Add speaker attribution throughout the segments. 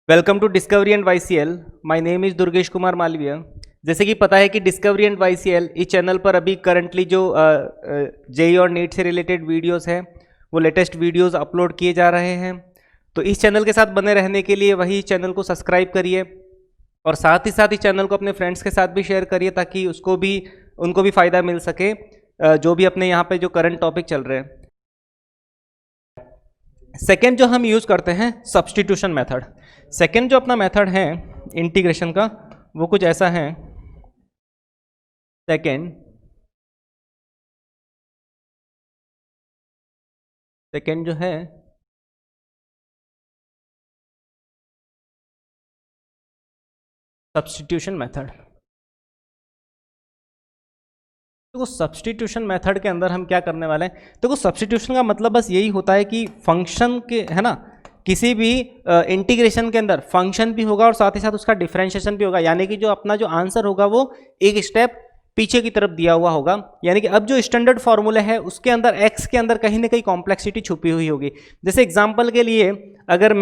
Speaker 1: Welcome to Discovery and YCL. My name is Durgesh Kumar Malviya. जैसे कि पता है कि डिस्कवरी एंड वाईसीएल इस चैनल पर अभी करंटली जो जेई और नीट से रिलेटेड वीडियोस हैं वो लेटेस्ट वीडियोस अपलोड किए जा रहे हैं। तो इस चैनल के साथ बने रहने के लिए वही चैनल को सब्सक्राइब करिए और साथ ही इस चैनल को अपने फ्रेंड्स के साथ भी शेयर करिए ताकि उनको भी फ़ायदा मिल सके जो भी अपने यहाँ पे जो करंट टॉपिक चल रहे हैं। सेकेंड जो हम यूज़ करते हैं सब्स्टिट्यूशन मेथड। सेकेंड जो अपना मेथड है इंटीग्रेशन का वो कुछ ऐसा है। सेकेंड जो है सब्स्टिट्यूशन मेथड। तो सब्स्टिट्यूशन मेथड के अंदर हम क्या करने वाले हैं, तो सब्स्टिट्यूशन का मतलब बस यही होता है कि फंक्शन के है ना किसी भी इंटीग्रेशन के अंदर फंक्शन भी होगा और साथ ही साथ उसका डिफरेंशिएशन भी होगा, यानी कि जो अपना जो आंसर होगा वो एक स्टेप पीछे की तरफ दिया हुआ होगा। यानी कि अब जो स्टैंडर्ड फॉर्मूला है उसके अंदर एक्स के अंदर कहीं ना कहीं कॉम्प्लेक्सिटी छुपी हुई होगी। जैसे एग्जाम्पल के लिए अगर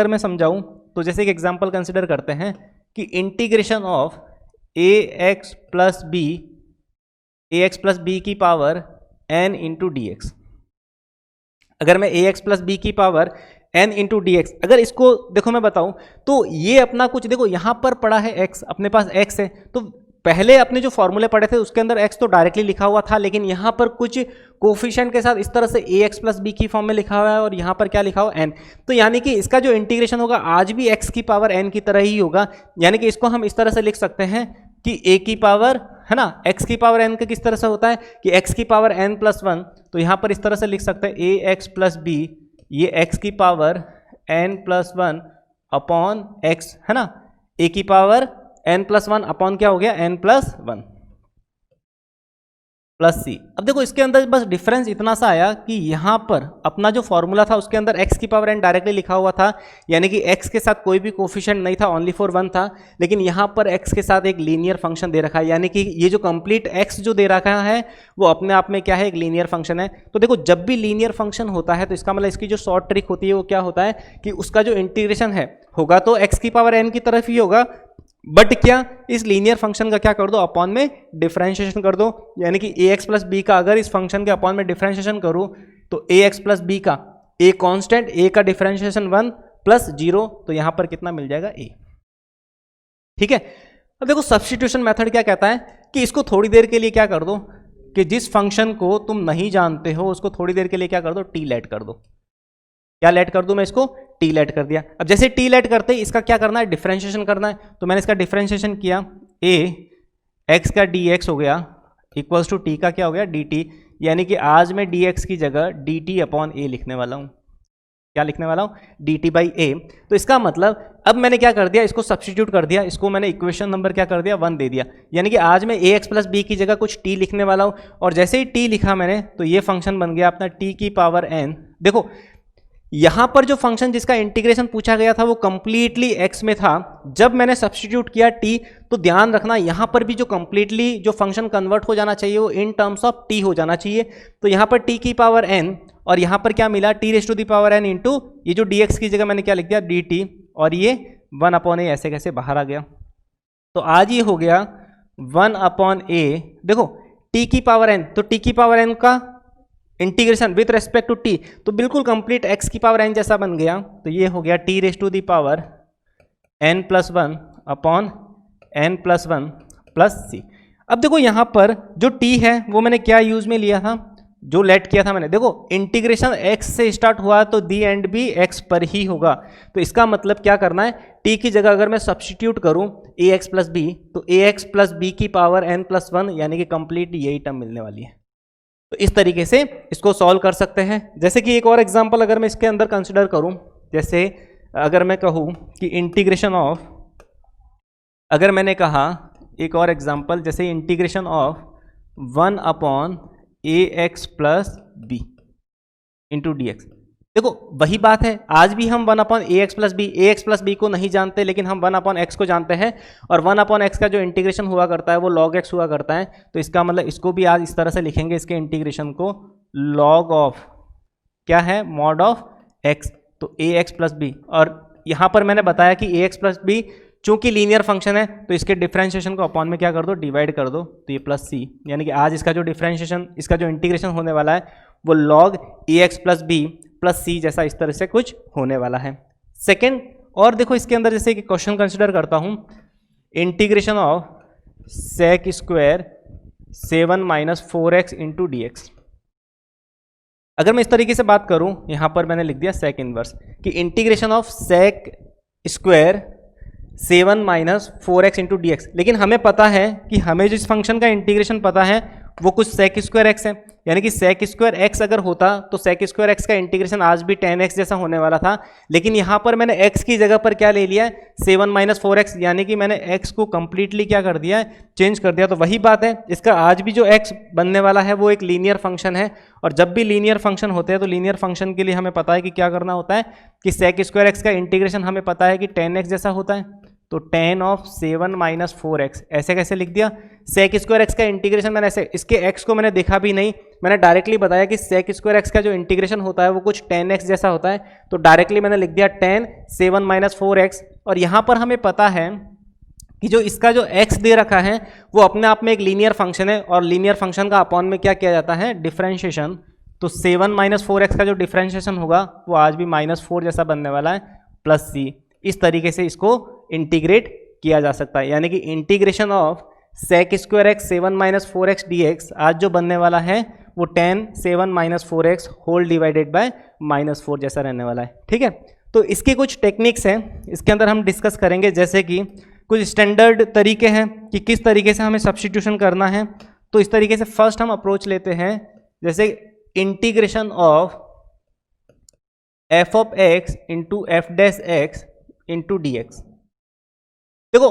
Speaker 1: मैं समझाऊं तो जैसे एक एग्जाम्पल कंसिडर करते हैं कि integration of a x plus b की power n into d x. अगर मैं ए एक्स प्लस बी की power n into d x, अगर इसको देखो मैं बताऊं तो ये अपना कुछ देखो यहां पर पड़ा है x, अपने पास x है, तो पहले अपने जो फॉर्मूले पढ़े थे उसके अंदर x तो डायरेक्टली लिखा हुआ था, लेकिन यहां पर कुछ कोफिशिएंट के साथ इस तरह से ए एक्स प्लस बी की फॉर्म में लिखा हुआ है और यहां पर क्या लिखा हुआ n। तो यानी कि इसका जो इंटीग्रेशन होगा आज भी x की पावर n की तरह ही होगा। यानी कि इसको हम इस तरह से लिख सकते हैं कि a की पावर है ना x की पावर n का किस तरह से होता है कि x की पावर n प्लस 1, तो यहां पर इस तरह से लिख सकते हैं ए एक्स प्लस बी, ये x की power n plus 1 upon x है ना, a की पावर n प्लस 1 अपॉन क्या हो गया n प्लस 1 प्लस सी। अब देखो इसके अंदर बस डिफरेंस इतना सा आया कि यहां पर अपना जो फॉर्मूला था उसके अंदर x की पावर n डायरेक्टली लिखा हुआ था, यानी कि x के साथ कोई भी कोफिशिएंट नहीं था, ओनली फॉर 1 था, लेकिन यहां पर x के साथ एक लीनियर फंक्शन दे रखा है, यानी कि ये जो कंप्लीट x जो दे रखा है वो अपने आप में क्या है, एक लीनियर फंक्शन है। तो देखो जब भी लीनियर फंक्शन होता है तो इसका मतलब इसकी जो शॉर्ट ट्रिक होती है वो क्या होता है कि उसका जो इंटीग्रेशन है होगा तो x की पावर n की तरफ ही होगा, बट क्या इस लीनियर फंक्शन का क्या कर दो, अपॉन में डिफरेंशिएशन कर दो। यानी कि ए एक्स प्लस बी का अगर इस फंक्शन के अपॉन में डिफरेंशिएशन करूं तो ए एक्स प्लस बी का ए कांस्टेंट, ए का डिफरेंशिएशन 1 प्लस 0, तो यहां पर कितना मिल जाएगा ए। ठीक है। अब देखो सब्स्टिट्यूशन मेथड क्या कहता है कि इसको थोड़ी देर के लिए क्या कर दो कि जिस फंक्शन को तुम नहीं जानते हो उसको थोड़ी देर के लिए क्या कर दो, टी लेट कर दो। क्या लेट कर दूं मैं इसको, टी लेट कर दिया। अब जैसे टी लेट करते ही इसका क्या करना है, डिफरेंशिएशन करना है, तो मैंने इसका डिफरेंशिएशन किया, ए एक्स का डी एक्स हो गया इक्वल्स टू टी का क्या हो गया डी टी, यानी कि आज मैं डी एक्स की जगह डी टी अपॉन ए लिखने वाला हूं। क्या लिखने वाला हूं, डी टी बाई ए। तो इसका मतलब अब मैंने क्या कर दिया, इसको सब्स्टिट्यूट कर दिया, इसको मैंने इक्वेशन नंबर क्या कर दिया 1 दे दिया, यानी कि आज मैं ए एक्स प्लस बी की जगह कुछ टी लिखने वाला हूं, और जैसे ही टी लिखा मैंने तो ये फंक्शन बन गया अपना टी की पावर n। देखो यहां पर जो फंक्शन जिसका इंटीग्रेशन पूछा गया था वो कंप्लीटली x में था, जब मैंने सब्स्टिट्यूट किया t तो ध्यान रखना यहां पर भी जो कंप्लीटली जो फंक्शन कन्वर्ट हो जाना चाहिए वो इन टर्म्स ऑफ t हो जाना चाहिए। तो यहां पर t की पावर n और यहां पर क्या मिला t raise to the power n into ये जो dx की जगह मैंने क्या लिख दिया dt, और ये 1 अपॉन ए ऐसे कैसे बाहर आ गया। तो आज ये हो गया 1 अपॉन ए, देखो t की पावर n, तो t की पावर n का integration with respect to t तो बिल्कुल कंप्लीट x की पावर n जैसा बन गया, तो ये हो गया t raise to the power n plus 1 upon n plus 1 plus c. अब देखो यहां पर जो t है वो मैंने क्या यूज में लिया था, जो लेट किया था मैंने, देखो इंटीग्रेशन x से स्टार्ट हुआ तो दी एंड भी x पर ही होगा, तो इसका मतलब क्या करना है, t की जगह अगर मैं सब्स्टिट्यूट करूं ए एक्स प्लस बी तो ए एक्स प्लस बी की पावर n प्लस 1, यानी कि कंप्लीट यही टर्म मिलने वाली है। तो इस तरीके से इसको सॉल्व कर सकते हैं। जैसे कि एक और एग्जांपल अगर मैं इसके अंदर कंसिडर करूं, जैसे अगर मैं कहूं कि इंटीग्रेशन ऑफ, अगर मैंने कहा एक और एग्जांपल जैसे integration of 1 upon a x plus b into d x. देखो वही बात है, आज भी हम 1 upon a x plus b को नहीं जानते, लेकिन हम 1 अपॉन एक्स को जानते हैं, और 1 अपॉन एक्स का जो इंटीग्रेशन हुआ करता है वो लॉग एक्स हुआ करता है। तो इसका मतलब इसको भी आज इस तरह से लिखेंगे, इसके इंटीग्रेशन को लॉग ऑफ क्या है, मॉड ऑफ एक्स, तो ए एक्स प्लस बी, और यहाँ पर मैंने बताया कि ए एक्स प्लस बी चूंकि लीनियर फंक्शन है तो इसके डिफरेंशिएशन को अपॉन में क्या कर दो, डिवाइड कर दो, तो ये प्लस सी, यानी कि आज इसका जो डिफरेंशिएशन, इसका जो इंटीग्रेशन होने वाला है वो लॉग ए एक्स प्लस बी प्लस सी जैसा इस तरह से कुछ होने वाला है। सेकेंड, और देखो इसके अंदर जैसे कि क्वेश्चन कंसिडर करता हूँ, integration of sec square 7 minus 4x into d x. अगर मैं इस तरीके से बात करूं, यहां पर मैंने लिख दिया सेक इनवर्स कि integration of sec square 7 minus 4x into d x, लेकिन हमें पता है कि हमें जिस फंक्शन का इंटीग्रेशन पता है वो कुछ सेक स्क्वायर एक्स है, यानी कि सेक स्क्वायर एक्स अगर होता तो सेक स्क्वायर एक्स का इंटीग्रेशन आज भी 10x जैसा होने वाला था, लेकिन यहाँ पर मैंने x की जगह पर क्या ले लिया, 7 माइनस 4x, यानी कि मैंने x को कंप्लीटली क्या कर दिया, चेंज कर दिया। तो वही बात है, इसका आज भी जो x बनने वाला है वो एक लीनियर फंक्शन है, और जब भी लीनियर फंक्शन होते हैं तो लीनियर फंक्शन के लिए हमें पता है कि क्या करना होता है कि सेक स्क्वायर एक्स का इंटीग्रेशन हमें पता है कि 10x जैसा होता है, तो 10 ऑफ 7 माइनस 4x, ऐसे कैसे लिख दिया। सेक स्क्वायर एक्स का इंटीग्रेशन मैंने ऐसे, इसके x को मैंने देखा भी नहीं, मैंने डायरेक्टली बताया कि सेक स्क्वायर एक्स का जो इंटीग्रेशन होता है वो कुछ 10x जैसा होता है, तो डायरेक्टली मैंने लिख दिया 10 7 माइनस 4x। और यहाँ पर हमें पता है कि जो इसका जो x दे रखा है वो अपने आप में एक लीनियर फंक्शन है, और लीनियर फंक्शन का अपॉन में क्या किया जाता है, डिफरेंशिएशन। तो 7 माइनस 4x का जो डिफरेंशिएशन होगा वो आज भी -4 जैसा बनने वाला है, प्लस सी। इस तरीके से इसको इंटीग्रेट किया जा सकता है, यानी कि integration of sec square x 7 minus 4x d x आज जो बनने वाला है वो 10 7 minus 4x whole divided bye -4 जैसा रहने वाला है। ठीक है, तो इसके कुछ टेक्निक्स हैं, इसके अंदर हम डिस्कस करेंगे, जैसे कि कुछ स्टैंडर्ड तरीके हैं कि किस तरीके से हमें सब्स्टिट्यूशन करना है। तो इस तरीके से फर्स्ट हम अप्रोच लेते हैं, जैसे integration of f of x into F dash x into d x. देखो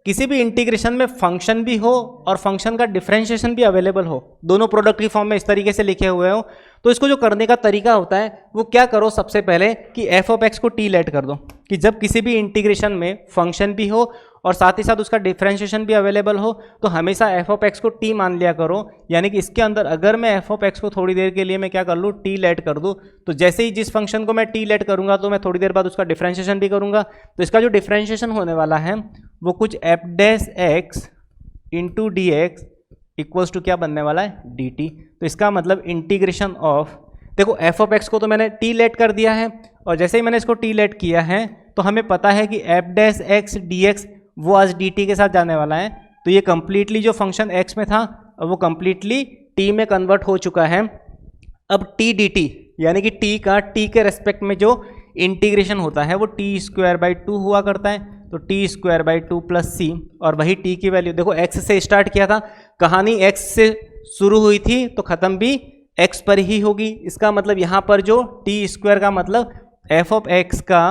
Speaker 1: किसी भी इंटीग्रेशन में फंक्शन भी हो और फंक्शन का डिफरेंशिएशन भी अवेलेबल हो, दोनों प्रोडक्ट की फॉर्म में इस तरीके से लिखे हुए हो, तो इसको जो करने का तरीका होता है वो क्या करो, सबसे पहले कि एफ ऑफ एक्स को टी लेट कर दो, कि जब किसी भी इंटीग्रेशन में फंक्शन भी हो और साथ ही साथ उसका डिफरेंशिएशन भी अवेलेबल हो तो हमेशा एफ ऑफ एक्स को टी मान लिया करो। यानी कि इसके अंदर अगर मैं एफ ऑफ एक्स को थोड़ी देर के लिए मैं क्या कर लूँ, टी लेट कर दूँ, तो जैसे ही जिस फंक्शन को मैं टी लेट करूँगा तो मैं थोड़ी देर बाद उसका डिफरेंशिएशन भी करूँगा, तो इसका जो डिफरेंशिएशन होने वाला है वो कुछ f dash x into d x equals to क्या बनने वाला है, डी टी। तो इसका मतलब इंटीग्रेशन ऑफ, देखो एफ ऑफ एक्स को तो मैंने टी लेट कर दिया है, और जैसे ही मैंने इसको टी लेट किया है तो हमें पता है कि F dash x d x वो आज डी टी के साथ जाने वाला है, तो ये कंप्लीटली जो फंक्शन एक्स में था वो कंप्लीटली टी में कन्वर्ट हो चुका है। अब टी डी टी यानी कि टी का टी के रेस्पेक्ट में जो इंटीग्रेशन होता है वो टी स्क्वायर बाई 2 हुआ करता है, तो T square by 2 plus c, और वही टी की वैल्यू देखो एक्स से स्टार्ट किया था, कहानी एक्स से शुरू हुई थी तो ख़त्म भी एक्स पर ही होगी। इसका मतलब यहाँ पर जो टी स्क्वायर का मतलब एफ ऑफ एक्स का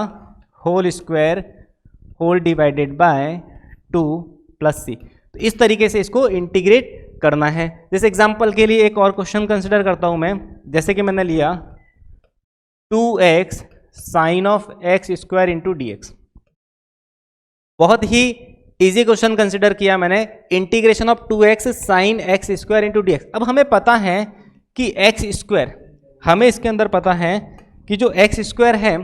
Speaker 1: whole square whole divided by 2 plus c. तो इस तरीके से इसको इंटीग्रेट करना है। जैसे एग्जांपल के लिए एक और क्वेश्चन कंसिडर करता हूँ मैं, जैसे कि मैंने लिया 2x sine of x square into d x. बहुत ही इजी क्वेश्चन कंसिडर किया मैंने, integration of 2x sine x square into d x. अब हमें पता है कि एक्स स्क्वायर, हमें इसके अंदर पता है कि जो एक्स स्क्वायर है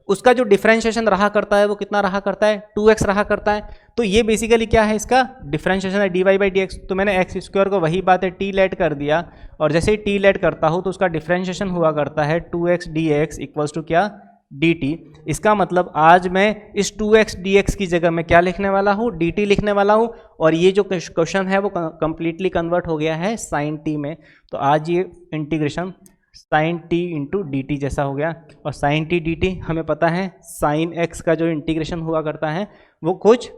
Speaker 1: उसका जो डिफरेंशिएशन रहा करता है वो कितना रहा करता है, 2x रहा करता है। तो ये बेसिकली क्या है, इसका डिफरेंशिएशन है dy बाई डी एक्स। तो मैंने एक्स स्क्वायर को वही बात है टी लेट कर दिया, और जैसे ही टी लेट करता हूँ तो उसका डिफरेंशिएशन हुआ करता है 2x dx इक्वल्स टू क्या, dt। इसका मतलब आज मैं इस 2x dx की जगह में क्या लिखने वाला हूँ, dt लिखने वाला हूँ, और ये जो क्वेश्चन है वो कंप्लीटली कन्वर्ट हो गया है साइन t में। तो आज ये integration sine t into d t जैसा हो गया, और साइन t डी टी हमें पता है साइन x का जो इंटीग्रेशन हुआ करता है वो कुछ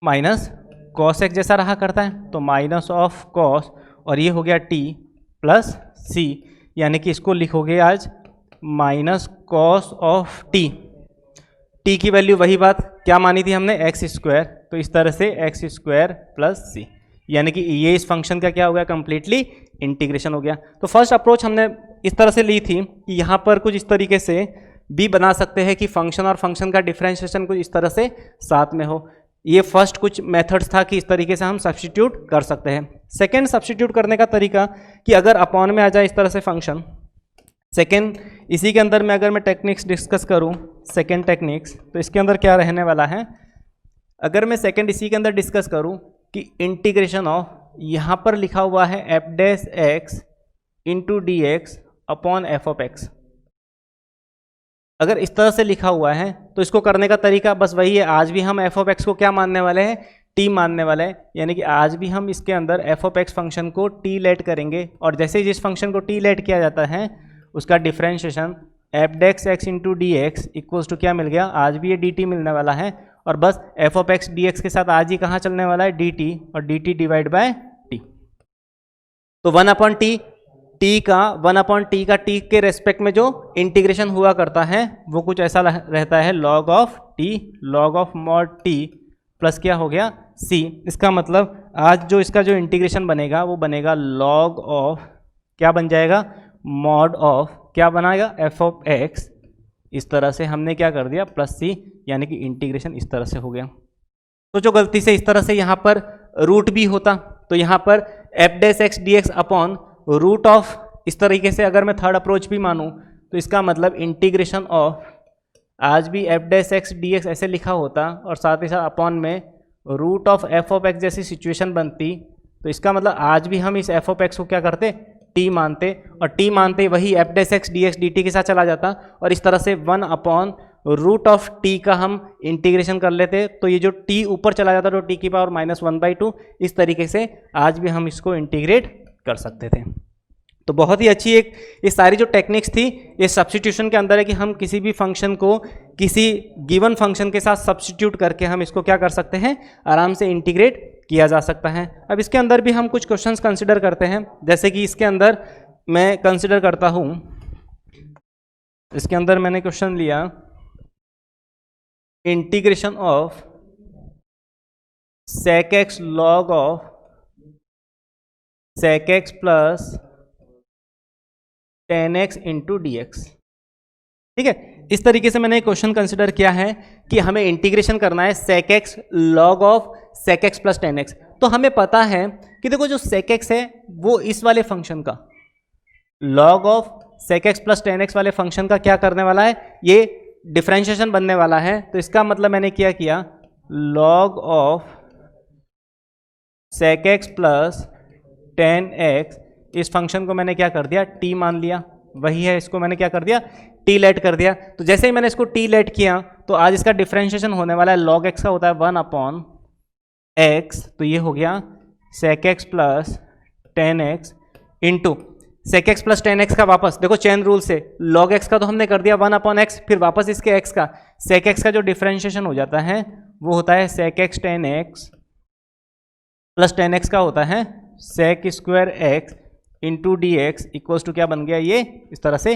Speaker 1: माइनस कॉस x जैसा रहा करता है, तो माइनस ऑफ कॉस, और ये हो गया t प्लस c, यानी कि इसको लिखोगे आज minus cos of t। t की वैल्यू वही बात क्या मानी थी हमने, एक्स स्क्वायर, तो इस तरह से एक्स स्क्वायर प्लस सी, यानी कि ये इस फंक्शन का क्या हो गया, कंप्लीटली इंटीग्रेशन हो गया। तो फर्स्ट अप्रोच हमने इस तरह से ली थी कि यहाँ पर कुछ इस तरीके से भी बना सकते हैं कि फंक्शन और फंक्शन का डिफरेंशिएशन कुछ इस तरह से साथ में हो। ये फर्स्ट कुछ मेथड्स था कि इस तरीके से हम सब्स्टिट्यूट कर सकते हैं। सेकेंड सब्स्टिट्यूट करने का तरीका कि अगर अपॉन में आ जाए इस तरह से फंक्शन, सेकेंड इसी के अंदर में अगर मैं टेक्निक्स डिस्कस करूँ सेकेंड टेक्निक्स, तो इसके अंदर क्या रहने वाला है, अगर मैं सेकेंड इसी के अंदर डिस्कस करूं कि इंटीग्रेशन ऑफ, यहाँ पर लिखा हुआ है F dash x into d x upon F of x, अगर इस तरह से लिखा हुआ है तो इसको करने का तरीका बस वही है। आज भी हम एफ ऑफ एक्स को क्या मानने वाले हैं, टी मानने वाले हैं, यानी कि आज भी हम इसके अंदर एफ ऑफ एक्स फंक्शन को टी लेट करेंगे, और जैसे ही जिस फंक्शन को टी लेट किया जाता है उसका differentiation f dash x into d x equals to क्या मिल गया, आज भी ये डी टी मिलने वाला है, और बस F of x d x के साथ आज ही कहाँ चलने वाला है, डी टी, और D T divide by T. तो 1/t, टी का टी के रेस्पेक्ट में जो इंटीग्रेशन हुआ करता है वो कुछ ऐसा रहता है log of T, log of mod T plus क्या हो गया c। इसका मतलब आज जो इसका जो इंटीग्रेशन बनेगा वो बनेगा log ऑफ, क्या बन जाएगा, मॉड ऑफ क्या बनाएगा, एफ ऑफ एक्स। इस तरह से हमने क्या कर दिया प्लस सी, यानी कि इंटीग्रेशन इस तरह से हो गया। तो जो गलती से इस तरह से यहाँ पर रूट भी होता तो यहाँ पर f dash x d x upon root of, इस तरीके से अगर मैं थर्ड अप्रोच भी मानूँ तो इसका मतलब इंटीग्रेशन ऑफ, आज भी f dash x d x ऐसे लिखा होता और साथ ही साथ अपॉन में root of f of x जैसी सिचुएशन बनती, तो इसका मतलब आज भी हम इस एफ ऑफ एक्स को क्या करते, टी मानते, और टी मानते वही F dash x d x D T के साथ चला जाता, और इस तरह से 1 रूट ऑफ टी का हम इंटीग्रेशन कर लेते, तो ये जो टी ऊपर चला जाता तो टी की पावर -1/2, इस तरीके से आज भी हम इसको इंटीग्रेट कर सकते थे। तो बहुत ही अच्छी एक ये सारी जो टेक्निक्स थी ये सब्स्टिट्यूशन के अंदर है कि हम किसी भी फंक्शन को किसी गिवन फंक्शन के साथ सब्स्टिट्यूट करके हम इसको क्या कर सकते हैं, आराम से इंटीग्रेट किया जा सकता है। अब इसके अंदर भी हम कुछ क्वेश्चंस कंसिडर करते हैं, जैसे कि इसके अंदर मैं कंसिडर करता हूँ, इसके अंदर मैंने क्वेश्चन लिया integration of sec x log of sec x plus tan x into d x. ठीक है, इस तरीके से मैंने क्वेश्चन कंसिडर किया है कि हमें इंटीग्रेशन करना है sec x log of sec x plus tan x। तो हमें पता है कि देखो जो sec x है वो इस वाले फंक्शन का log of sec x plus tan x वाले फंक्शन का क्या करने वाला है, ये डिफरेंशिएशन बनने वाला है। तो इसका मतलब मैंने क्या किया, log of sec x plus tan x, इस फंक्शन को मैंने क्या कर दिया, t मान लिया, वही है, इसको मैंने क्या कर दिया, t लेट कर दिया। तो जैसे ही मैंने इसको t लेट किया तो आज इसका डिफरेंशिएशन होने वाला है, log x का होता है 1/x, तो ये हो गया sec x plus tan x into sec x plus tan x का वापस देखो चेन रूल से log x का तो हमने कर दिया 1/x, फिर वापस इसके x का sec x का जो डिफरेंशिएशन हो जाता है वो होता है sec x tan x plus tan x का होता है sec square x into d x equals to क्या बन गया, ये इस तरह से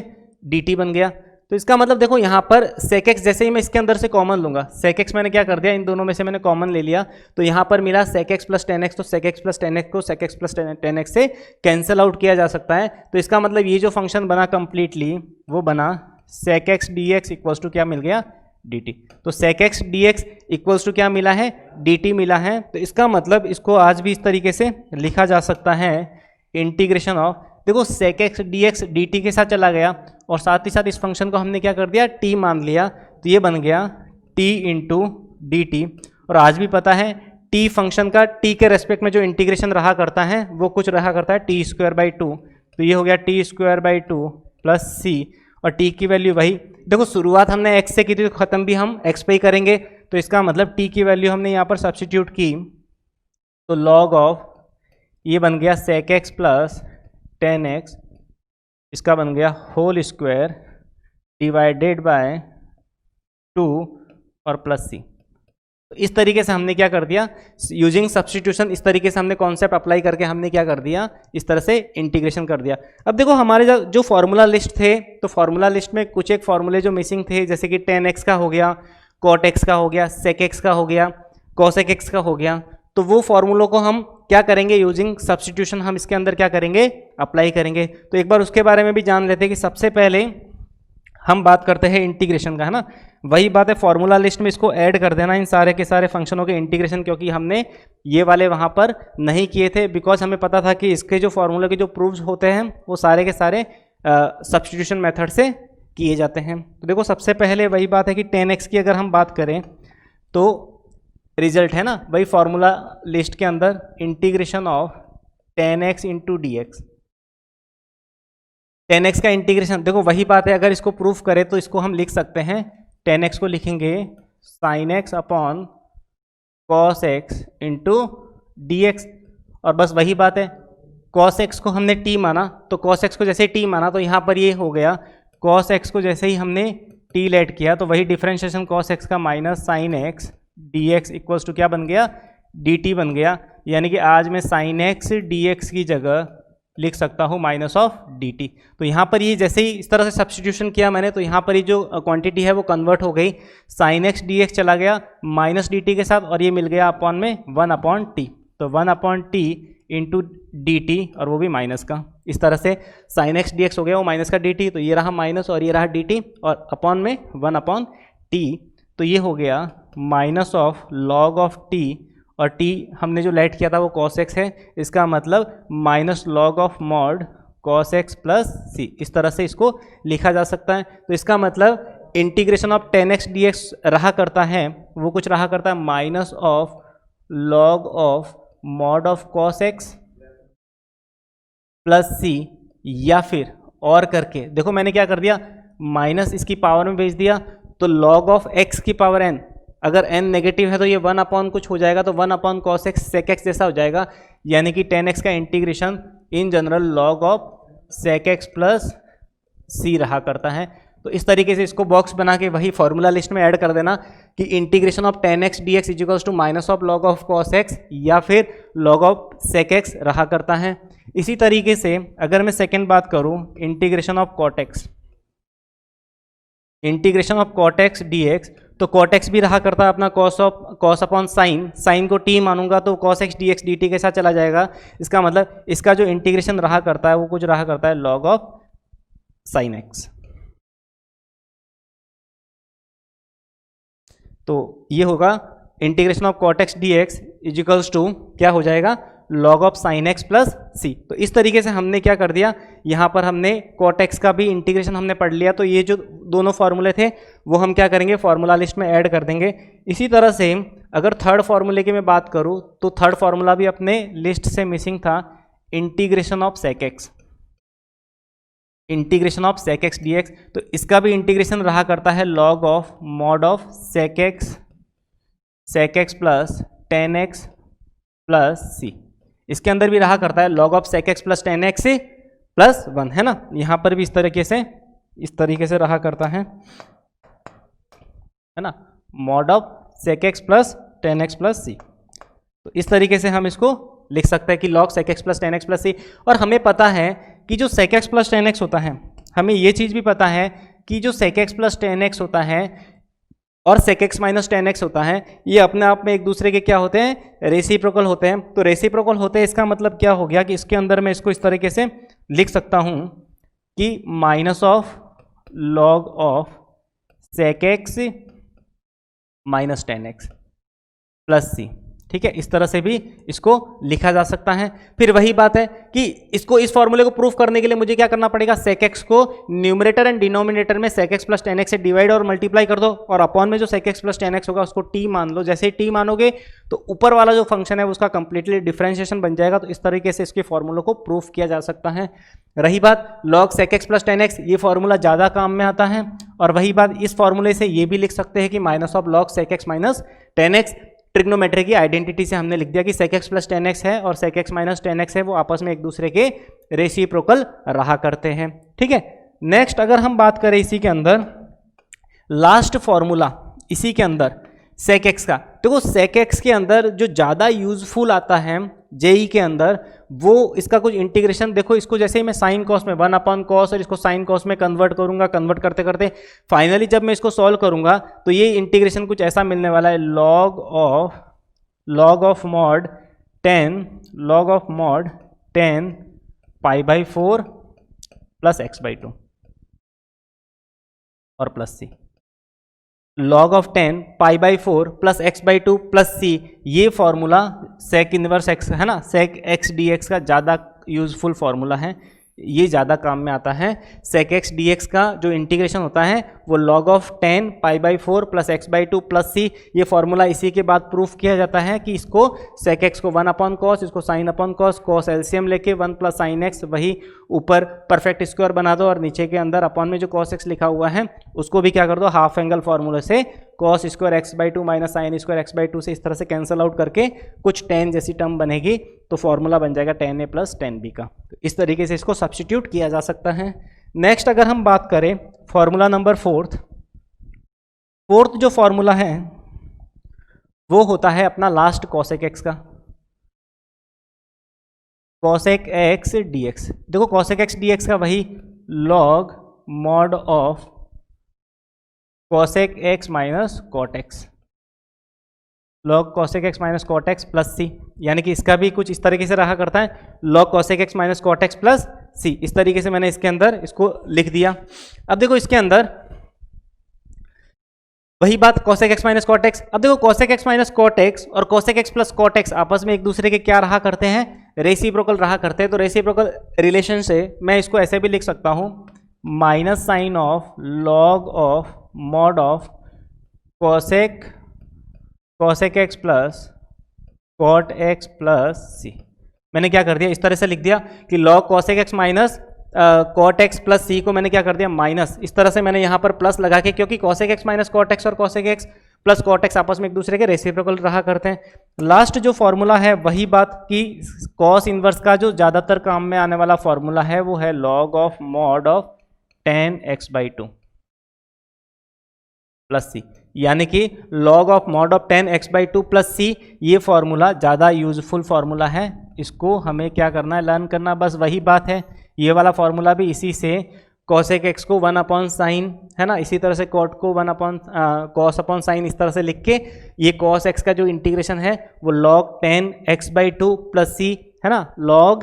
Speaker 1: dt बन गया। तो इसका मतलब देखो यहाँ पर sec x जैसे ही मैं इसके अंदर से कॉमन लूंगा, sec x मैंने क्या कर दिया, इन दोनों में से मैंने कॉमन ले लिया, तो यहाँ पर मिला sec x plus tan x, तो sec x plus tan x को sec x plus tan x से कैंसिल आउट किया जा सकता है। तो इसका मतलब ये जो फंक्शन बना कंप्लीटली वो बना sec x dx equals to क्या मिल गया, dt। तो sec x dx equals to क्या मिला है, dt मिला है। तो इसका मतलब इसको आज भी इस तरीके से लिखा जा सकता है, इंटीग्रेशन ऑफ, देखो sec x dx dt के साथ चला गया और साथ ही साथ इस फंक्शन को हमने क्या कर दिया, t मान लिया, तो ये बन गया t इंटू डी टी। और आज भी पता है t फंक्शन का t के रेस्पेक्ट में जो इंटीग्रेशन रहा करता है वो कुछ रहा करता है t²/2, तो ये हो गया t²/2 प्लस c, और t की वैल्यू वही, देखो शुरुआत हमने x से की थी तो ख़त्म भी हम x पे ही करेंगे, तो इसका मतलब t की वैल्यू हमने यहाँ पर सब्स्टिट्यूट की, तो log ऑफ ये बन गया sec x plus tan x, इसका बन गया होल स्क्वायर डिवाइडेड बाय 2 और प्लस c। तो इस तरीके से हमने क्या कर दिया, यूजिंग सब्स्टिट्यूशन, इस तरीके से हमने कॉन्सेप्ट अप्लाई करके हमने क्या कर दिया, इस तरह से इंटीग्रेशन कर दिया। अब देखो हमारे जो फार्मूला लिस्ट थे, तो फार्मूला लिस्ट में कुछ एक फार्मूले जो मिसिंग थे, जैसे कि tan x का हो गया, cot x का हो गया, sec x का हो गया, cosec x का हो गया, तो वो फार्मूलों को हम क्या करेंगे, यूजिंग सब्स्टिट्यूशन हम इसके अंदर क्या करेंगे, अप्लाई करेंगे। तो एक बार उसके बारे में भी जान लेते हैं कि सबसे पहले हम बात करते हैं इंटीग्रेशन का, है ना, वही बात है फार्मूला लिस्ट में इसको ऐड कर देना इन सारे के सारे फंक्शनों के इंटीग्रेशन, क्योंकि हमने ये वाले वहाँ पर नहीं किए थे, बिकॉज हमें पता था कि इसके जो फार्मूले के जो प्रूफ्स होते हैं वो सारे के सारे सब्स्टिट्यूशन मेथड से किए जाते हैं। तो देखो सबसे पहले वही बात है कि 10x की अगर हम बात करें तो रिजल्ट है ना वही फॉर्मूला लिस्ट के अंदर integration of 10x into d x. 10x का इंटीग्रेशन देखो वही बात है, अगर इसको प्रूफ करें तो इसको हम लिख सकते हैं 10x को लिखेंगे sign x upon cos x into d x. और बस वही बात है, कॉस एक्स को हमने t माना तो कॉस एक्स को जैसे ही t माना तो यहाँ पर ये हो गया कॉस एक्स को जैसे ही हमने t लेट किया तो वही डिफरेंशिएशन कॉस एक्स का minus sine x d x equals to क्या बन गया dt बन गया। यानी कि आज मैं साइन एक्स डी एक्स की जगह लिख सकता हूँ माइनस ऑफ dt। तो यहाँ पर ये जैसे ही इस तरह से सब्स्टिट्यूशन किया मैंने तो यहाँ पर ये जो क्वांटिटी है वो कन्वर्ट हो गई, साइन एक्स डी एक्स चला गया माइनस dt के साथ और ये मिल गया अपॉन में 1/t। तो 1/t इंटू डी टी और वो भी माइनस का। इस तरह से साइन एक्स डी एक्स हो गया वो माइनस का डी टी, तो ये रहा माइनस और ये रहा डी टी और अपॉन में 1/t। तो ये हो गया minus of log of T और t हमने जो लेट किया था वो cos x है, इसका मतलब minus log of mod cos x plus c. इस तरह से इसको लिखा जा सकता है। तो इसका मतलब इंटीग्रेशन ऑफ 10x dx रहा करता है वो कुछ रहा करता है minus of log of mod of cos x plus c, या फिर और करके देखो मैंने क्या कर दिया माइनस इसकी पावर में भेज दिया तो लॉग ऑफ x की पावर n, अगर n नेगेटिव है तो ये 1/ कुछ हो जाएगा तो 1/ cos x sec x जैसा हो जाएगा। यानी कि 10x का integration in general log of sec x plus c रहा करता है। तो इस तरीके से इसको बॉक्स बना के वही फॉर्मूला लिस्ट में ऐड कर देना कि integration of 10x dx equals to minus of log of cos x या फिर लॉग ऑफ sec x रहा करता है। इसी तरीके से अगर मैं सेकेंड बात करूं integration of cot x, integration of cot x dx, तो cot x भी रहा करता है अपना cos अपॉन साइन, साइन को t मानूंगा तो cos x dx dt के साथ चला जाएगा। इसका मतलब इसका जो इंटीग्रेशन रहा करता है वो कुछ रहा करता है लॉग ऑफ साइन x। तो ये होगा integration of cot x dx equals to क्या हो जाएगा log of sine x plus c. तो इस तरीके से हमने क्या कर दिया, यहाँ पर हमने cot x का भी इंटीग्रेशन हमने पढ़ लिया। तो ये जो दोनों फार्मूले थे वो हम क्या करेंगे फार्मूला लिस्ट में ऐड कर देंगे। इसी तरह से अगर थर्ड फार्मूले की मैं बात करूँ तो थर्ड फार्मूला भी अपने लिस्ट से मिसिंग था, integration of sec x, integration of sec x dx। तो इसका भी इंटीग्रेशन रहा करता है log of mod of sec x plus 10x plus c. इसके अंदर भी रहा करता है log of sec x plus 10x plus 1, है ना। यहाँ पर भी इस तरीके से रहा करता है ना, mod of sec x plus 10x plus c. तो इस तरीके से हम इसको लिख सकते हैं कि log sec x plus 10x plus c. और हमें पता है कि जो sec x प्लस 10x होता है, हमें ये चीज़ भी पता है कि जो sec x प्लस 10x होता है और sec x माइनस 10x होता है ये अपने आप में एक दूसरे के क्या होते हैं रेसिप्रोकल होते हैं। तो रेसिप्रोकल होते हैं इसका मतलब क्या हो गया कि इसके अंदर मैं इसको इस तरीके से लिख सकता हूँ कि minus of log of sec x minus 10x plus c. ठीक है, इस तरह से भी इसको लिखा जा सकता है। फिर वही बात है कि इसको इस फॉर्मूले को प्रूफ करने के लिए मुझे क्या करना पड़ेगा, sec x को न्यूमरेटर एंड डिनोमिनेटर में sec x प्लस 10x से डिवाइड और मल्टीप्लाई कर दो और अपॉन में जो sec x प्लस 10x होगा उसको t मान लो। जैसे ही t मानोगे तो ऊपर वाला जो फंक्शन है उसका कंप्लीटली डिफरेंशिएशन बन जाएगा। तो इस तरीके से इसके फॉर्मूलों को प्रूफ किया जा सकता है। रही बात log sec x plus 10x, ये फॉर्मूला ज़्यादा काम में आता है। और वही बात इस फॉर्मूले से ये भी लिख सकते हैं कि minus of log sec x minus 10x। Trigonometry की आइडेंटिटी से हमने लिख दिया कि sec x प्लस 10x है और sec x माइनस 10x है वो आपस में एक दूसरे के रेसिप्रोकल रहा करते हैं। ठीक है, नेक्स्ट अगर हम बात करें इसी के अंदर लास्ट फॉर्मूला इसी के अंदर sec x का, देखो sec x के अंदर जो ज़्यादा यूजफुल आता है जेई के अंदर वो इसका कुछ इंटीग्रेशन, देखो इसको जैसे ही मैं साइन कॉस में 1/cos और इसको साइन कॉस में कन्वर्ट करूंगा, कन्वर्ट करते करते फाइनली जब मैं इसको सॉल्व करूंगा तो ये इंटीग्रेशन कुछ ऐसा मिलने वाला है log of mod 10 π/4 plus x/2 और plus c. log of 10 π/4 plus x/2 plus c, ये फॉर्मूला sec इनवर्स x है ना, sec x dx का ज़्यादा यूजफुल फार्मूला है। ये ज़्यादा काम में आता है। sec x dx का जो इंटीग्रेशन होता है वो log of 10 π/4 plus x/2 plus c, ये फॉर्मूला इसी के बाद प्रूफ किया जाता है कि इसको sec x को 1/cos, इसको sin/cos, cos एलसीएम लेके 1 प्लस sin x, वही ऊपर परफेक्ट स्क्वायर बना दो और नीचे के अंदर अपॉन में जो cos x लिखा हुआ है उसको भी क्या कर दो, हाफ एंगल फॉर्मूले से cos square x/2 minus sin square x/2 से इस तरह से कैंसिल आउट करके कुछ tan जैसी टर्म बनेगी, तो फॉर्मूला बन जाएगा tan a plus tan b का। तो इस तरीके से इसको सब्स्टिट्यूट किया जा सकता है। नेक्स्ट अगर हम बात करें फॉर्मूला नंबर फोर्थ जो फॉर्मूला है वो होता है अपना लास्ट cosec x का, cosec x dx। देखो cosec x dx का वही log mod of cosec x minus cot x, log cosec x minus cot x plus c, यानी कि इसका भी कुछ इस तरीके से रहा करता है log cosec x minus cot x plus c। इस तरीके से मैंने इसके अंदर इसको लिख दिया। अब देखो इसके अंदर वही बात cosec x minus cot x। अब देखो cosec x minus cot x और cosec x plus cot x आपस में एक दूसरे के क्या रहा करते हैं, रेसिप्रोकल रहा करते हैं। तो रेसिप्रोकल रिलेशन से मैं इसको ऐसे भी लिख सकता हूँ, minus sine of log of mod of cosec x plus cot x plus c। मैंने क्या कर दिया, इस तरह से लिख दिया कि log cosec x minus cot x plus c को मैंने क्या कर दिया माइनस, इस तरह से मैंने यहाँ पर प्लस लगा के, क्योंकि cosec x minus cot x और cosec x plus cot x आपस में एक दूसरे के रेसिप्रोकल रहा करते हैं। लास्ट जो फॉर्मूला है वही बात कि cos इनवर्स का जो ज़्यादातर काम में आने वाला फॉर्मूला है वो है log of mod of tan x/2 plus c, यानी कि log of mod of tan x/2 plus c, ये फॉर्मूला ज़्यादा यूजफुल फॉर्मूला है। इसको हमें क्या करना है, लर्न करना, बस वही बात है। ये वाला फॉर्मूला भी इसी से cosec x को 1/sin है ना, इसी तरह से cot को 1/cos/sin इस तरह से लिख के ये cos x का जो इंटीग्रेशन है वो log tan x/2 plus c है ना, log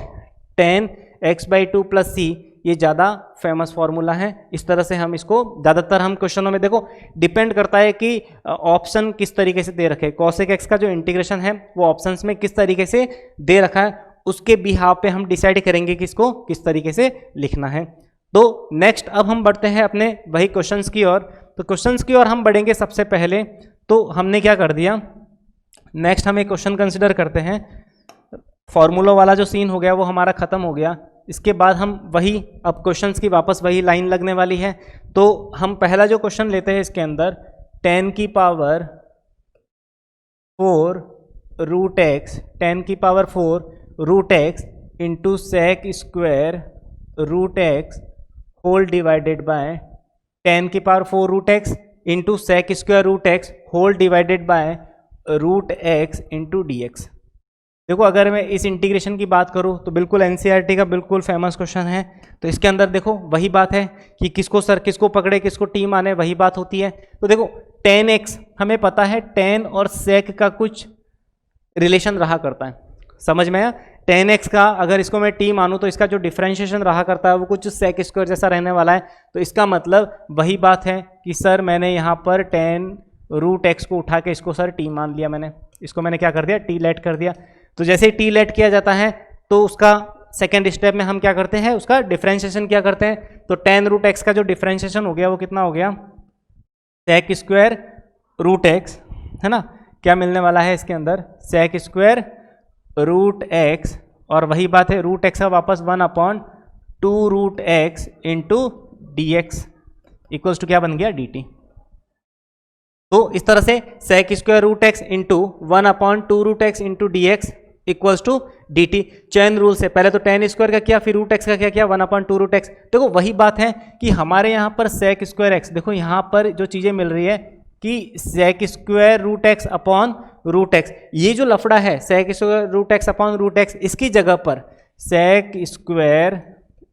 Speaker 1: tan x/2 plus c, ये ज़्यादा फेमस फार्मूला है। इस तरह से हम इसको ज़्यादातर हम क्वेश्चनों में, देखो डिपेंड करता है कि ऑप्शन किस तरीके से दे रखे, cosec x का जो इंटीग्रेशन है वो ऑप्शंस में किस तरीके से दे रखा है, उसके बिहाफ पे हम डिसाइड करेंगे कि इसको किस तरीके से लिखना है। तो नेक्स्ट अब हम बढ़ते हैं अपने वही क्वेश्चंस की ओर। तो क्वेश्चंस की ओर हम बढ़ेंगे। सबसे पहले तो हमने क्या कर दिया, नेक्स्ट हम एक क्वेश्चन कंसिडर करते हैं। फॉर्मूला वाला जो सीन हो गया वो हमारा ख़त्म हो गया। इसके बाद हम वही अब क्वेश्चंस की वापस वही लाइन लगने वाली है। तो हम पहला जो क्वेश्चन लेते हैं इसके अंदर 10 की पावर 4 रूट एक्स, 10 की power 4 root x into sec square root x whole divided by 10 की power 4 root x into sec square root x whole divided by root x into d x. देखो अगर मैं इस इंटीग्रेशन की बात करूँ तो बिल्कुल एनसीईआरटी का बिल्कुल फेमस क्वेश्चन है। तो इसके अंदर देखो वही बात है कि किसको सर किसको पकड़े किसको टी माने, वही बात होती है। तो देखो 10x हमें पता है 10 और सेक का कुछ रिलेशन रहा करता है, समझ में आया। 10x का अगर इसको मैं टी मानूँ तो इसका जो डिफ्रेंशिएशन रहा करता है वो कुछ सेक स्क्वायर जैसा रहने वाला है। तो इसका मतलब वही बात है कि सर मैंने यहाँ पर 10 रूट एक्स को उठा के इसको सर टी मान लिया, मैंने इसको मैंने क्या कर दिया टी लेट कर दिया। तो जैसे ही टी लेट किया जाता है तो उसका सेकेंड स्टेप में हम क्या करते हैं, उसका डिफ्रेंशिएशन क्या करते हैं। तो 10 रूट एक्स का जो डिफ्रेंशिएशन हो गया वो कितना हो गया, सेक स्क्वायर रूट एक्स है ना, क्या मिलने वाला है इसके अंदर सेक स्क्वायर रूट एक्स, और वही बात है रूट एक्स का वापस 1/2 root x into d x equals to क्या बन गया डी टी। तो इस तरह से sec square root x into 1/2 root x into d x equals to d t. Chain rule से पहले तो 10 स्क्वायर का किया, फिर रूट एक्स का क्या किया 1/2 रूट एक्स। देखो वही बात है कि हमारे यहाँ पर सेक स्क्वायर एक्स, देखो यहाँ पर जो चीज़ें मिल रही है कि sec square root x upon root x, ये जो लफड़ा है sec square root x upon root x, इसकी जगह पर sec square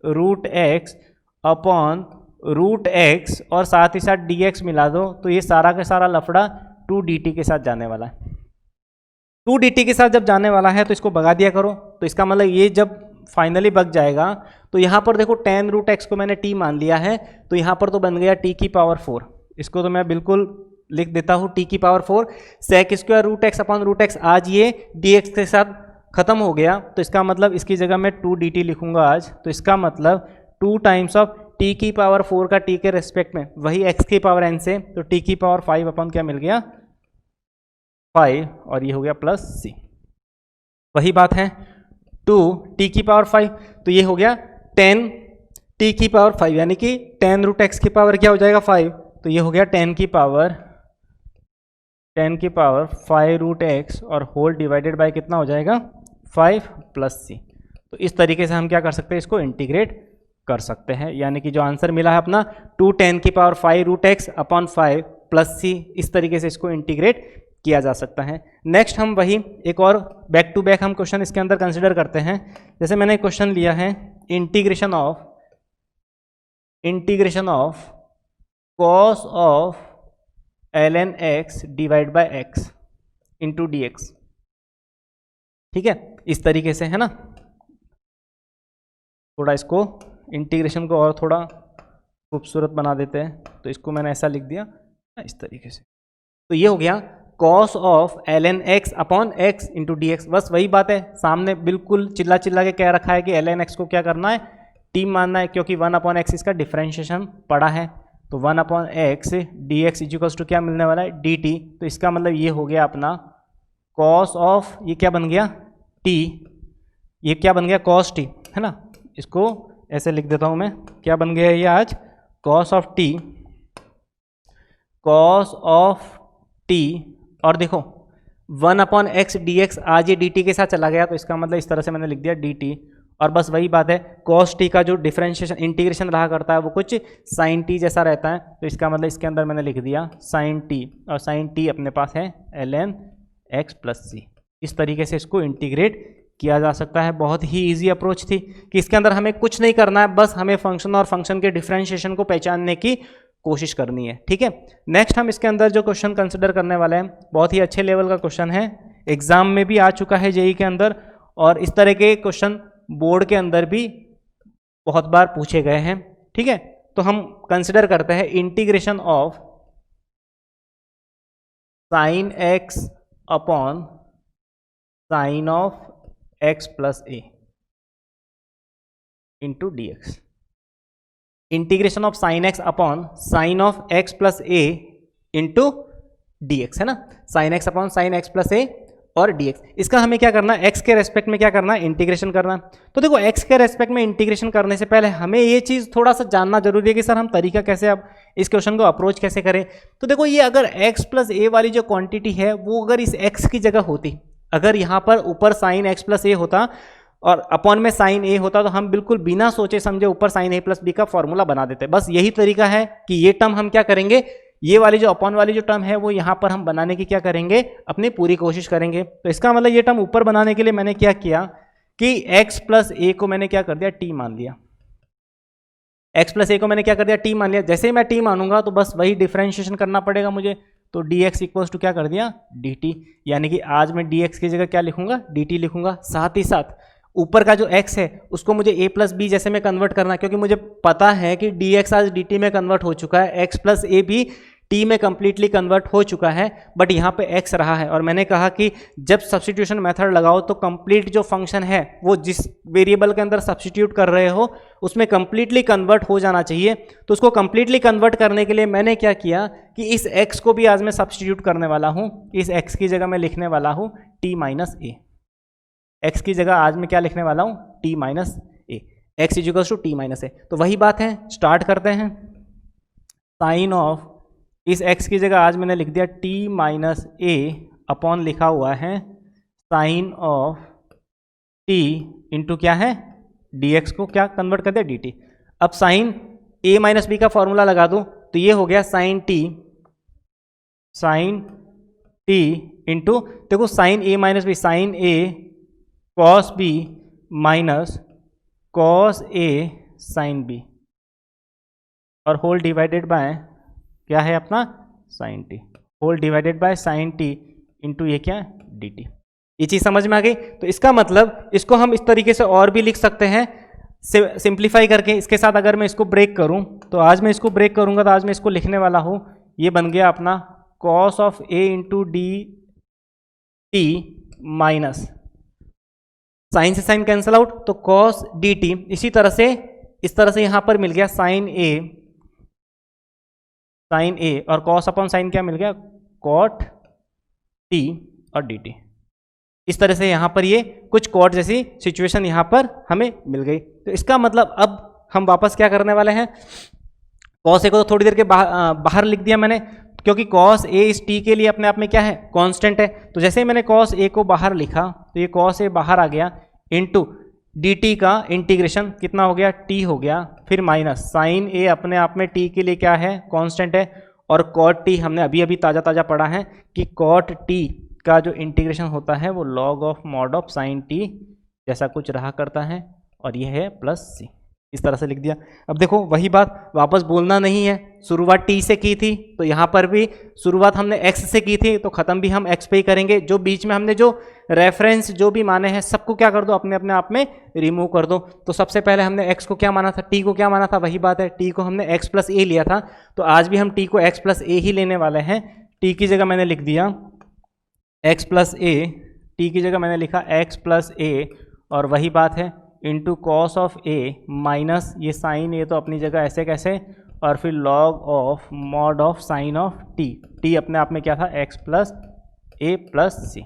Speaker 1: root x upon root x और साथ ही साथ डी एक्स मिला दो, तो ये सारा का सारा लफड़ा 2 dt के साथ जाने वाला है। 2 dt के साथ जब जाने वाला है तो इसको भगा दिया करो। तो इसका मतलब ये जब फाइनली बग जाएगा तो यहाँ पर देखो 10 रूट एक्स को मैंने t मान लिया है, तो यहाँ पर तो बन गया t की पावर 4। इसको तो मैं बिल्कुल लिख देता हूँ t की power 4 sec square root x upon root x, आज ये डी एक्स के साथ खत्म हो गया, तो इसका मतलब इसकी जगह मैं 2dt लिखूंगा आज, तो इसका मतलब 2 टाइम्स ऑफ t की पावर 4 का t के रेस्पेक्ट में वही x की पावर n से, तो t की पावर 5 अपन क्या मिल गया 5, और ये हो गया प्लस c। वही बात है 2 t की पावर 5, तो ये हो गया 10 t की पावर 5, यानी कि 10 रूट x की पावर क्या हो जाएगा 5, तो ये हो गया 10 की पावर 5 रूट x और होल डिवाइडेड बाय कितना हो जाएगा 5 प्लस c। तो इस तरीके से हम क्या कर सकते हैं, इसको इंटीग्रेट कर सकते हैं, यानी कि जो आंसर मिला है अपना 2 10 की power 5 root x upon 5 plus c, इस तरीके से इसको इंटीग्रेट किया जा सकता है। नेक्स्ट हम वही एक और बैक टू बैक हम क्वेश्चन इसके अंदर कंसिडर करते हैं। जैसे मैंने क्वेश्चन लिया है integration of cos of ln x divide by x into d x, ठीक है, इस तरीके से है ना। थोड़ा इसको इंटीग्रेशन को और थोड़ा खूबसूरत बना देते हैं, तो इसको मैंने ऐसा लिख दिया इस तरीके से। तो ये हो गया cos of ln x upon x into d x. बस वही बात है, सामने बिल्कुल चिल्ला चिल्ला के कह रखा है कि ln x को क्या करना है, t मानना है, क्योंकि 1 अपॉन x इसका डिफ्रेंशिएशन पड़ा है। तो 1 upon x d x equals to क्या मिलने वाला है dt। तो इसका मतलब ये हो गया अपना कॉस ऑफ, ये क्या बन गया t, ये क्या बन गया कॉस t, है ना। इसको ऐसे लिख देता हूँ मैं, क्या बन गया ये आज कॉस ऑफ t, और देखो 1 अपॉन एक्स डी एक्स आज ये डी टी के साथ चला गया, तो इसका मतलब इस तरह से मैंने लिख दिया डी टी। और बस वही बात है, कॉस टी का जो डिफरेंशिएशन इंटीग्रेशन रहा करता है वो कुछ साइन टी जैसा रहता है, तो इसका मतलब इसके अंदर मैंने लिख दिया साइन टी, और साइन टी अपने पास है ln x प्लस सी। इस तरीके से इसको इंटीग्रेट किया जा सकता है। बहुत ही इजी अप्रोच थी कि इसके अंदर हमें कुछ नहीं करना है, बस हमें फंक्शन और फंक्शन के डिफरेंशिएशन को पहचानने की कोशिश करनी है, ठीक है। नेक्स्ट हम इसके अंदर जो क्वेश्चन कंसिडर करने वाले हैं, बहुत ही अच्छे लेवल का क्वेश्चन है, एग्जाम में भी आ चुका है जेई के अंदर, और इस तरह के क्वेश्चन बोर्ड के अंदर भी बहुत बार पूछे गए हैं, ठीक है। तो हम कंसिडर करते हैं integration of sine x upon sine of x plus a into d x. Integration of sine x upon sine of x plus a into d x, है ना, sine x upon sine x plus a और d x. इसका हमें क्या करना है, x के respect में क्या करना है, इंटीग्रेशन करना है। तो देखो एक्स के रेस्पेक्ट में इंटीग्रेशन करने से पहले हमें ये चीज़ थोड़ा सा जानना जरूरी है कि सर हम तरीका कैसे, अब इस क्वेश्चन को अप्रोच कैसे करें। तो देखो ये अगर एक्स प्लस ए वाली जो क्वांटिटी है वो अगर इस एक्स की जगह होती, अगर यहाँ पर ऊपर साइन एक्स प्लस ए होता और अपॉन में साइन ए होता, तो हम बिल्कुल बिना सोचे समझे ऊपर साइन ए प्लस बी का फॉर्मूला बना देते। बस यही तरीका है कि ये टर्म हम क्या करेंगे, ये वाली जो अपॉन वाली जो टर्म है वो यहाँ पर हम बनाने की क्या करेंगे, अपनी पूरी कोशिश करेंगे। तो इसका मतलब ये टर्म ऊपर बनाने के लिए मैंने क्या किया कि x प्लस ए को मैंने क्या कर दिया, t मान लिया। x प्लस ए को मैंने क्या कर दिया, t मान लिया। जैसे ही मैं t मानूंगा तो बस वही डिफरेंशिएशन करना पड़ेगा मुझे, तो dx इक्वल्स टू क्या कर दिया dt, यानी कि आज मैं dx की जगह क्या लिखूंगा, dt लिखूंगा। साथ ही साथ ऊपर का जो x है उसको मुझे a प्लस बी जैसे में कन्वर्ट करना, क्योंकि मुझे पता है कि dx आज dt में कन्वर्ट हो चुका है, x प्लस ए भी t में कंप्लीटली कन्वर्ट हो चुका है, बट यहाँ पे x रहा है। और मैंने कहा कि जब सब्स्टिट्यूशन मेथड लगाओ तो कंप्लीट जो फंक्शन है वो जिस वेरिएबल के अंदर सब्स्टिट्यूट कर रहे हो उसमें कंप्लीटली कन्वर्ट हो जाना चाहिए। तो उसको कंप्लीटली कन्वर्ट करने के लिए मैंने क्या किया कि इस x को भी आज मैं सब्स्टिट्यूट करने वाला हूँ, इस x की जगह मैं लिखने वाला हूँ t माइनस ए। x की जगह आज मैं क्या लिखने वाला हूँ, t minus a, x equals to t minus a. तो वही बात है, स्टार्ट करते हैं। साइन ऑफ, इस x की जगह आज मैंने लिख दिया t माइनस ए अपॉन लिखा हुआ है साइन ऑफ t इंटू क्या है dx को क्या कन्वर्ट कर दिया dt। अब साइन a माइनस बी का फॉर्मूला लगा दूं तो ये हो गया साइन t इंटू, देखो sine a minus b, sine a cos b minus cos a sine b, और होल डिवाइडेड बाय क्या है अपना sine t, whole divided by sine t into ये क्या डी टी। ये चीज़ समझ में आ गई। तो इसका मतलब इसको हम इस तरीके से और भी लिख सकते हैं सिंप्लीफाई करके। इसके साथ अगर मैं इसको ब्रेक करूं, तो आज मैं इसको ब्रेक करूंगा तो आज मैं इसको लिखने वाला हूं, ये बन गया अपना cos of a into d t minus sine से साइन कैंसिल आउट, तो कॉस डी टी। इसी तरह से इस तरह से यहां पर मिल गया साइन ए और कॉस अपॉन साइन क्या मिल गया, कॉट टी और डी टी। इस तरह से यहां पर ये कुछ कॉट जैसी सिचुएशन यहां पर हमें मिल गई। तो इसका मतलब अब हम वापस क्या करने वाले हैं, कॉस ए को तो थोड़ी देर के बाहर लिख दिया मैंने, क्योंकि कॉस ए इस टी के लिए अपने आप में क्या है, कांस्टेंट है। तो जैसे ही मैंने कॉस ए को बाहर लिखा तो ये कॉस ए बाहर आ गया, इनटू डी टी का इंटीग्रेशन कितना हो गया, टी हो गया, फिर माइनस साइन ए अपने आप में टी के लिए क्या है, कांस्टेंट है, और कॉट टी हमने अभी अभी ताज़ा ताज़ा पढ़ा है कि कॉट टी का जो इंटीग्रेशन होता है वो log of mod of sine T जैसा कुछ रहा करता है, और ये है प्लस सी। इस तरह से लिख दिया। अब देखो वही बात वापस बोलना नहीं है, शुरुआत टी से की थी तो यहाँ पर भी शुरुआत हमने एक्स से की थी, तो ख़त्म भी हम एक्स पे ही करेंगे। जो बीच में हमने जो रेफरेंस जो भी माने हैं सबको क्या कर दो, अपने अपने आप में रिमूव कर दो। तो सबसे पहले हमने एक्स को क्या माना था, टी को क्या माना था, वही बात है, टी को हमने एक्स प्लस ए लिया था, तो आज भी हम टी को एक्स प्लस ए ही लेने वाले हैं। टी की जगह मैंने लिख दिया एक्स प्लस ए, टी की जगह मैंने लिखा एक्स प्लस ए, और वही बात है into cos of A minus ये साइन ए तो अपनी जगह ऐसे कैसे, और फिर log of mod of sine of T. T अपने आप में क्या था, एक्स प्लस ए प्लस सी।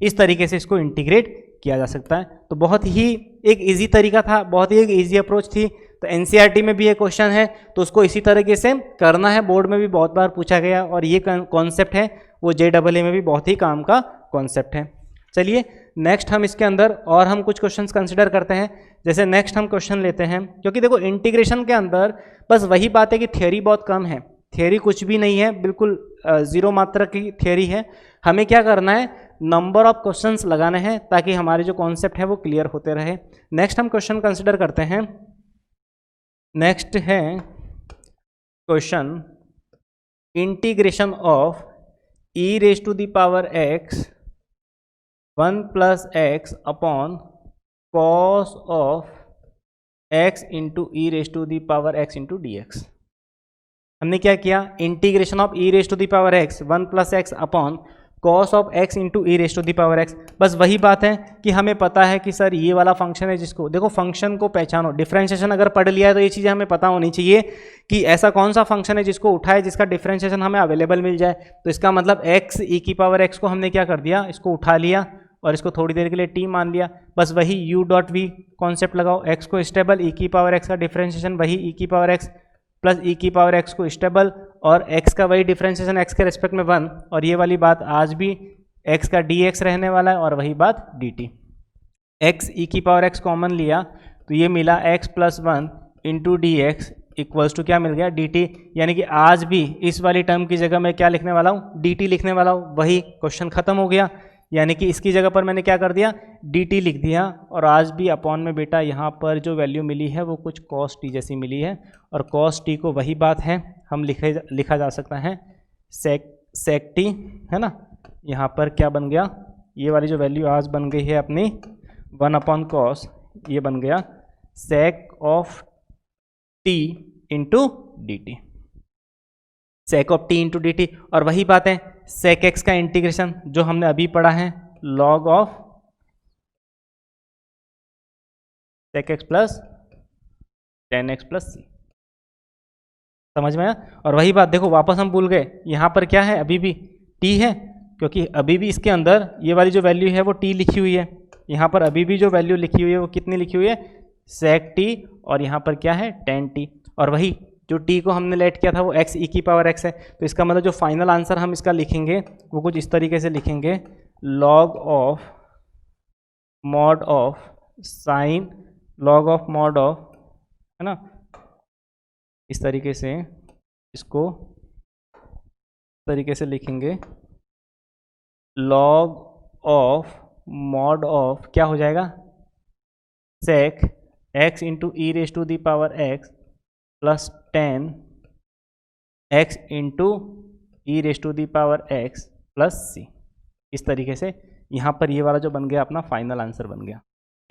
Speaker 1: इस तरीके से इसको इंटीग्रेट किया जा सकता है। तो बहुत ही एक इजी तरीका था, बहुत ही एक इजी अप्रोच थी। तो एनसीईआरटी में भी ये क्वेश्चन है तो उसको इसी तरीके से करना है, बोर्ड में भी बहुत बार पूछा गया, और ये कॉन्सेप्ट है वो JEE में भी बहुत ही काम का कॉन्सेप्ट है। चलिए नेक्स्ट हम इसके अंदर और हम कुछ क्वेश्चंस कंसिडर करते हैं। जैसे नेक्स्ट हम क्वेश्चन लेते हैं, क्योंकि देखो इंटीग्रेशन के अंदर बस वही बात है कि थियोरी बहुत कम है, थियोरी कुछ भी नहीं है, बिल्कुल जीरो मात्रा की थियोरी है। हमें क्या करना है, नंबर ऑफ क्वेश्चंस लगाने हैं ताकि हमारे जो कॉन्सेप्ट है वो क्लियर होते रहे। नेक्स्ट हम क्वेश्चन कंसिडर करते हैं। नेक्स्ट है question integration of e raise to the power x 1 plus x upon cos of x into e raise to the power x into d x. हमने क्या किया, integration of e raise to the power x 1 plus x upon cos of x into e raise to the power x। बस वही बात है कि हमें पता है कि सर ये वाला फंक्शन है, जिसको देखो फंक्शन को पहचानो, डिफरेंशिएशन अगर पढ़ लिया है तो ये चीज़ें हमें पता होनी चाहिए कि ऐसा कौन सा फंक्शन है जिसको उठाए जिसका डिफरेंशिएशन हमें अवेलेबल मिल जाए। तो इसका मतलब x e की पावर x को हमने क्या कर दिया, इसको उठा लिया और इसको थोड़ी देर के लिए t मान लिया। बस वही u डॉट वी कॉन्सेप्ट लगाओ, x को स्टेबल, e की पावर x का डिफरेंशिएशन वही e की पावर x प्लस e की पावर x को स्टेबल, और x का वही डिफरेंशिएशन x के रेस्पेक्ट में 1, और ये वाली बात आज भी x का dx रहने वाला है, और वही बात dt। x e की पावर x कॉमन लिया तो ये मिला x plus 1 into d x equals to क्या मिल गया, dt। यानी कि आज भी इस वाली टर्म की जगह मैं क्या लिखने वाला हूँ, dt लिखने वाला हूँ। वही क्वेश्चन खत्म हो गया, यानी कि इसकी जगह पर मैंने क्या कर दिया, dt लिख दिया, और आज भी अपॉन में बेटा यहाँ पर जो वैल्यू मिली है वो कुछ cos t जैसी मिली है, और cos t को वही बात है हम लिखा जा सकता है sec t, है ना। यहाँ पर क्या बन गया, ये वाली जो वैल्यू आज बन गई है अपनी 1 अपॉन कॉस, ये बन गया sec of t into d T, sake of T into d T. और वही बात है सेक एक्स का इंटीग्रेशन जो हमने अभी पढ़ा है, log of sec x plus ten x plus c. समझ में आया। और वही बात देखो वापस हम भूल गए, यहाँ पर क्या है, अभी भी टी है, क्योंकि अभी भी इसके अंदर ये वाली जो वैल्यू है वो टी लिखी हुई है। यहाँ पर अभी भी जो वैल्यू लिखी हुई है वो कितनी लिखी हुई है, सेक टी, और यहाँ पर क्या है, टेन टी। और वही जो t को हमने लेट किया था वो x e की पावर x है। तो इसका मतलब जो फाइनल आंसर हम इसका लिखेंगे वो कुछ इस तरीके से लिखेंगे, log of mod of sine, log of mod of, है ना, इस तरीके से इसको तरीके से लिखेंगे, लॉग ऑफ मॉड ऑफ क्या हो जाएगा, sec x into e raise to the power x plus 10 x into e raise to the power x plus c। इस तरीके से यहाँ पर ये वाला जो बन गया अपना फाइनल आंसर बन गया।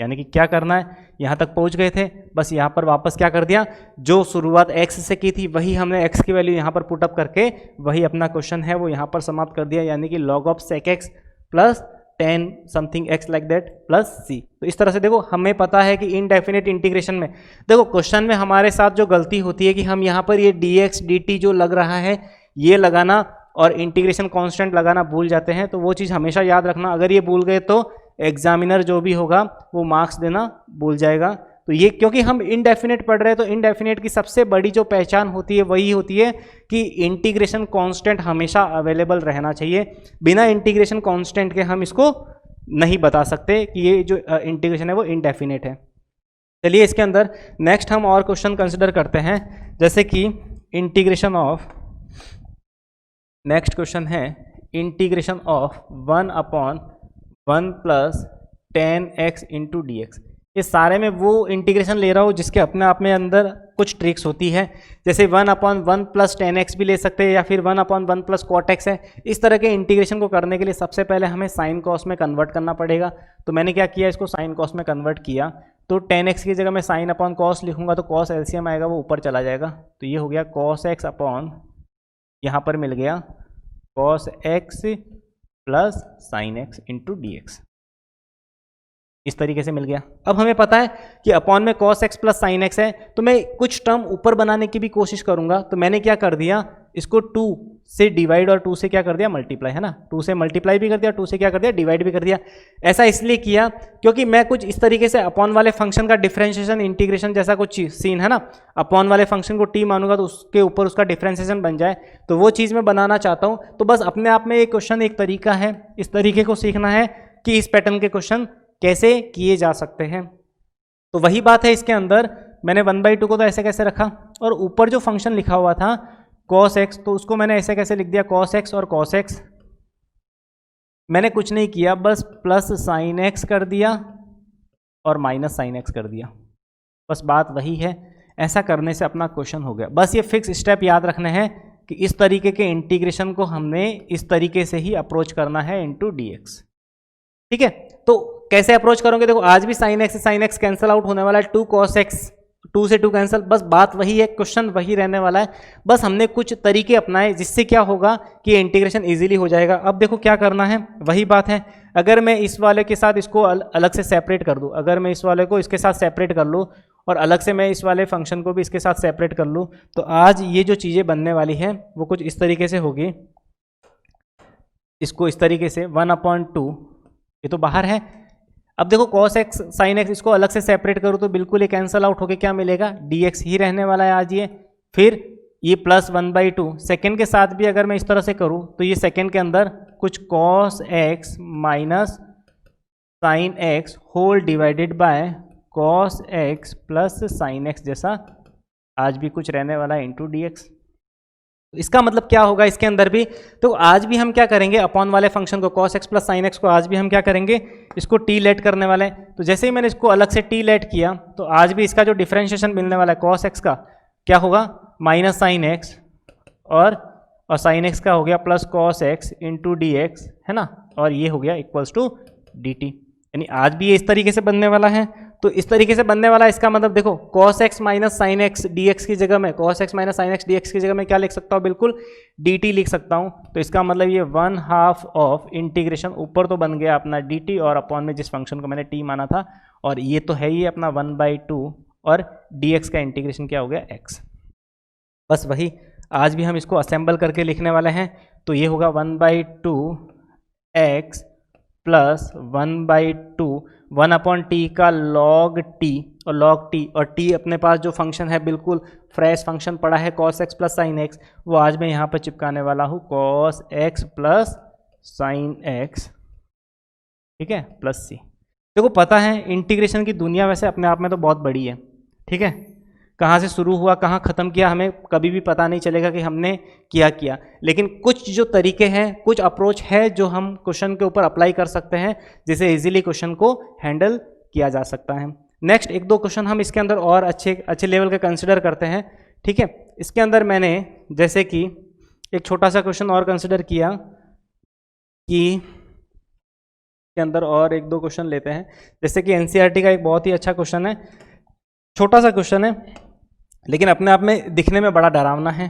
Speaker 1: यानी कि क्या करना है, यहाँ तक पहुँच गए थे, बस यहाँ पर वापस क्या कर दिया, जो शुरुआत x से की थी वही हमने x की वैल्यू यहाँ पर पुटअप करके वही अपना क्वेश्चन है वो यहाँ पर समाप्त कर दिया। यानी कि log of sec x plus 10 something x like that plus c। तो इस तरह से देखो हमें पता है कि इनडेफिनेट इंटीग्रेशन में देखो क्वेश्चन में हमारे साथ जो गलती होती है कि हम यहाँ पर ये dx dt जो लग रहा है ये लगाना और इंटीग्रेशन कांस्टेंट लगाना भूल जाते हैं। तो वो चीज़ हमेशा याद रखना, अगर ये भूल गए तो एग्जामिनर जो भी होगा वो मार्क्स देना भूल जाएगा। तो ये क्योंकि हम इनडेफिनेट पढ़ रहे हैं तो इनडेफिनेट की सबसे बड़ी जो पहचान होती है वही होती है कि इंटीग्रेशन कांस्टेंट हमेशा अवेलेबल रहना चाहिए। बिना इंटीग्रेशन कांस्टेंट के हम इसको नहीं बता सकते कि ये जो इंटीग्रेशन है वो इनडेफिनेट है। चलिए इसके अंदर नेक्स्ट हम और क्वेश्चन कंसिडर करते हैं, जैसे कि इंटीग्रेशन ऑफ, नेक्स्ट क्वेश्चन है integration of 1/1 plus 10x into d x. ये सारे में वो इंटीग्रेशन ले रहा हूँ जिसके अपने आप में अंदर कुछ ट्रिक्स होती है, जैसे 1/1 प्लस 10x भी ले सकते हैं या फिर 1/1 प्लस cot x है। इस तरह के इंटीग्रेशन को करने के लिए सबसे पहले हमें साइन कॉस में कन्वर्ट करना पड़ेगा। तो मैंने क्या किया, इसको साइन कॉस में कन्वर्ट किया। तो 10x की जगह मैं साइन अपॉन कॉस लिखूंगा तो कॉस एलसीएम आएगा वो ऊपर चला जाएगा। तो ये हो गया कॉस x अपॉन, यहाँ पर मिल गया cos x plus sine x into d x. इस तरीके से मिल गया। अब हमें पता है कि अपॉन में cos x plus sine x है, तो मैं कुछ टर्म ऊपर बनाने की भी कोशिश करूंगा। तो मैंने क्या कर दिया, इसको 2 से डिवाइड और 2 से क्या कर दिया मल्टीप्लाई, है ना। 2 से मल्टीप्लाई भी कर दिया, 2 से क्या कर दिया डिवाइड भी कर दिया। ऐसा इसलिए किया क्योंकि मैं कुछ इस तरीके से अपॉन वाले फंक्शन का डिफरेंशिएशन इंटीग्रेशन जैसा कुछ सीन है ना, अपॉन वाले फंक्शन को t मानूंगा तो उसके ऊपर उसका डिफरेंशिएशन बन जाए, तो वो चीज़ मैं बनाना चाहता हूँ। तो बस अपने आप में ये क्वेश्चन एक तरीका है, इस तरीके को सीखना है कि इस पैटर्न के क्वेश्चन कैसे किए जा सकते हैं। तो वही बात है, इसके अंदर मैंने 1/2 को तो ऐसे कैसे रखा और ऊपर जो फंक्शन लिखा हुआ था cos x, तो उसको मैंने ऐसे कैसे लिख दिया cos x और cos x। मैंने कुछ नहीं किया, बस प्लस साइन x कर दिया और माइनस साइन x कर दिया, बस बात वही है। ऐसा करने से अपना क्वेश्चन हो गया। बस ये फिक्स स्टेप याद रखने हैं कि इस तरीके के इंटीग्रेशन को हमने इस तरीके से ही अप्रोच करना है इनटू dx। ठीक है, तो कैसे अप्रोच करोगे, देखो आज भी साइन एक्स से साइन एक्स कैंसिल आउट होने वाला है, 2 cos x, 2 से 2 कैंसिल, बस बात वही है, क्वेश्चन वही रहने वाला है। बस हमने कुछ तरीके अपनाए जिससे क्या होगा कि इंटीग्रेशन इजीली हो जाएगा। अब देखो क्या करना है, वही बात है। अगर मैं इस वाले के साथ इसको अलग से सेपरेट कर दूं, अगर मैं इस वाले को इसके साथ सेपरेट कर लूँ और अलग से मैं इस वाले फंक्शन को भी इसके साथ सेपरेट कर लूँ, तो आज ये जो चीज़ें बनने वाली है वो कुछ इस तरीके से होगी। इसको इस तरीके से 1/2, ये तो बाहर है। अब देखो cos x sin x, इसको अलग से सेपरेट करूँ तो बिल्कुल ये कैंसल आउट होके क्या मिलेगा, dx ही रहने वाला है आज ये। फिर ये प्लस 1/2, सेकेंड के साथ भी अगर मैं इस तरह से करूँ तो ये सेकेंड के अंदर कुछ cos x minus sine x whole divided by cos x plus sine x जैसा आज भी कुछ रहने वाला है इंटू dx। इसका मतलब क्या होगा इसके अंदर भी, तो आज भी हम क्या करेंगे, अपॉन वाले फंक्शन को cos x plus sine x को आज भी हम क्या करेंगे, इसको t लेट करने वाले हैं। तो जैसे ही मैंने इसको अलग से t लेट किया तो आज भी इसका जो डिफरेंशिएशन मिलने वाला है cos x का क्या होगा माइनस साइन x और साइन x का हो गया plus cos x into d x, है ना, और ये हो गया इक्वल्स टू डी टी। यानी आज भी ये इस तरीके से बनने वाला है। तो इस तरीके से बनने वाला है, इसका मतलब देखो cos x minus sine x d x की जगह में, cos x minus sine x d x की जगह में क्या लिख सकता हूँ, बिल्कुल dt लिख सकता हूँ। तो इसका मतलब ये 1/2 ऑफ इंटीग्रेशन, ऊपर तो बन गया अपना dt और अपॉन में जिस फंक्शन को मैंने t माना था, और ये तो है ही अपना 1/2 और dx का इंटीग्रेशन क्या हो गया x। बस वही आज भी हम इसको असेंबल करके लिखने वाले हैं। तो ये होगा 1/2 x प्लस 1/2 1/t का log t और log t, और t अपने पास जो फंक्शन है बिल्कुल फ्रेश फंक्शन पड़ा है cos x plus sine x, वो आज मैं यहाँ पर चिपकाने वाला हूँ cos x plus sine x, ठीक है, प्लस c। देखो पता है इंटीग्रेशन की दुनिया वैसे अपने आप में तो बहुत बड़ी है, ठीक है, कहाँ से शुरू हुआ कहाँ ख़त्म किया हमें कभी भी पता नहीं चलेगा कि हमने किया, लेकिन कुछ जो तरीके हैं, कुछ अप्रोच है जो हम क्वेश्चन के ऊपर अप्लाई कर सकते हैं जिससे इजीली क्वेश्चन को हैंडल किया जा सकता है। नेक्स्ट 1-2 क्वेश्चन हम इसके अंदर और अच्छे लेवल के कंसिडर करते हैं, ठीक है। इसके अंदर मैंने जैसे कि एक छोटा सा क्वेश्चन और कंसिडर किया कि के अंदर और 1-2 क्वेश्चन लेते हैं, जैसे कि एनसीईआरटी का एक बहुत ही अच्छा क्वेश्चन है, छोटा सा क्वेश्चन है लेकिन अपने आप में दिखने में बड़ा डरावना है।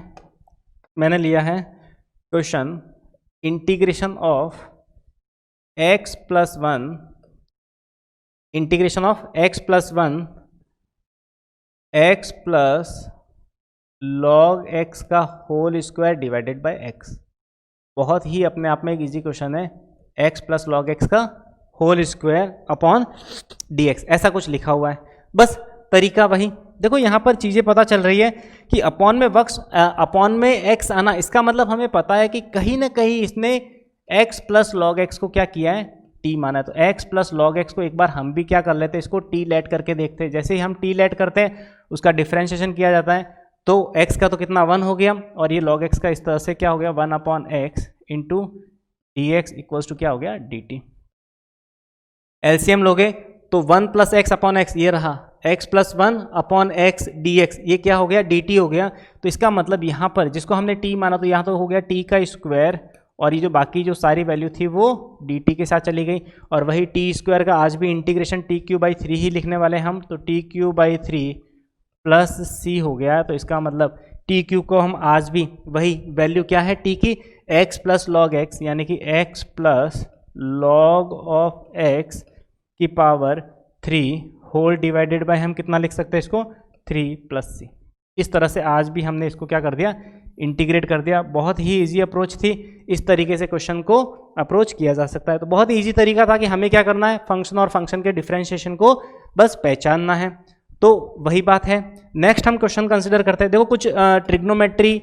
Speaker 1: मैंने लिया है question integration of x plus one integration of x plus one x plus log x का whole square divided by x। बहुत ही अपने आप में एक इजी क्वेश्चन है, x प्लस लॉग x का होल स्क्वायर अपॉन dx, ऐसा कुछ लिखा हुआ है। बस तरीका वही, देखो यहाँ पर चीज़ें पता चल रही है कि अपॉन में x आना, इसका मतलब हमें पता है कि कहीं ना कहीं इसने x प्लस लॉग x को क्या किया है, t माना है। तो x प्लस लॉग x को एक बार हम भी क्या कर लेते हैं, इसको t लेट करके देखते हैं। जैसे ही हम t लेट करते हैं उसका डिफ्रेंशिएशन किया जाता है, तो x का तो कितना 1 हो गया, और ये log x का इस तरह से क्या हो गया 1 upon x into d x equals to क्या हो गया dt। एलसीएम लोगे तो 1 प्लस एक्स अपॉन एक्स ये रहा, x plus one upon x d x, ये क्या हो गया dt हो गया। तो इसका मतलब यहाँ पर जिसको हमने t माना तो यहाँ तो हो गया t का स्क्वायर, और ये जो बाकी जो सारी वैल्यू थी वो dt के साथ चली गई। और वही टी स्क्वायर का आज भी इंटीग्रेशन टी क्यू बाई 3 ही लिखने वाले हम, तो टी क्यू बाई 3 प्लस सी हो गया। तो इसका मतलब टी क्यू को हम आज भी वही वैल्यू क्या है टी की, x प्लस लॉग एक्स, यानी कि x plus log of x की पावर 3 होल डिवाइडेड बाय हम कितना लिख सकते हैं इसको 3 प्लस सी। इस तरह से आज भी हमने इसको क्या कर दिया, इंटीग्रेट कर दिया। बहुत ही इजी अप्रोच थी, इस तरीके से क्वेश्चन को अप्रोच किया जा सकता है। तो बहुत ही इजी तरीका था कि हमें क्या करना है, फंक्शन और फंक्शन के डिफरेंशिएशन को बस पहचानना है। तो वही बात है। नेक्स्ट हम क्वेश्चन कंसिडर करते हैं। देखो कुछ ट्रिग्नोमेट्री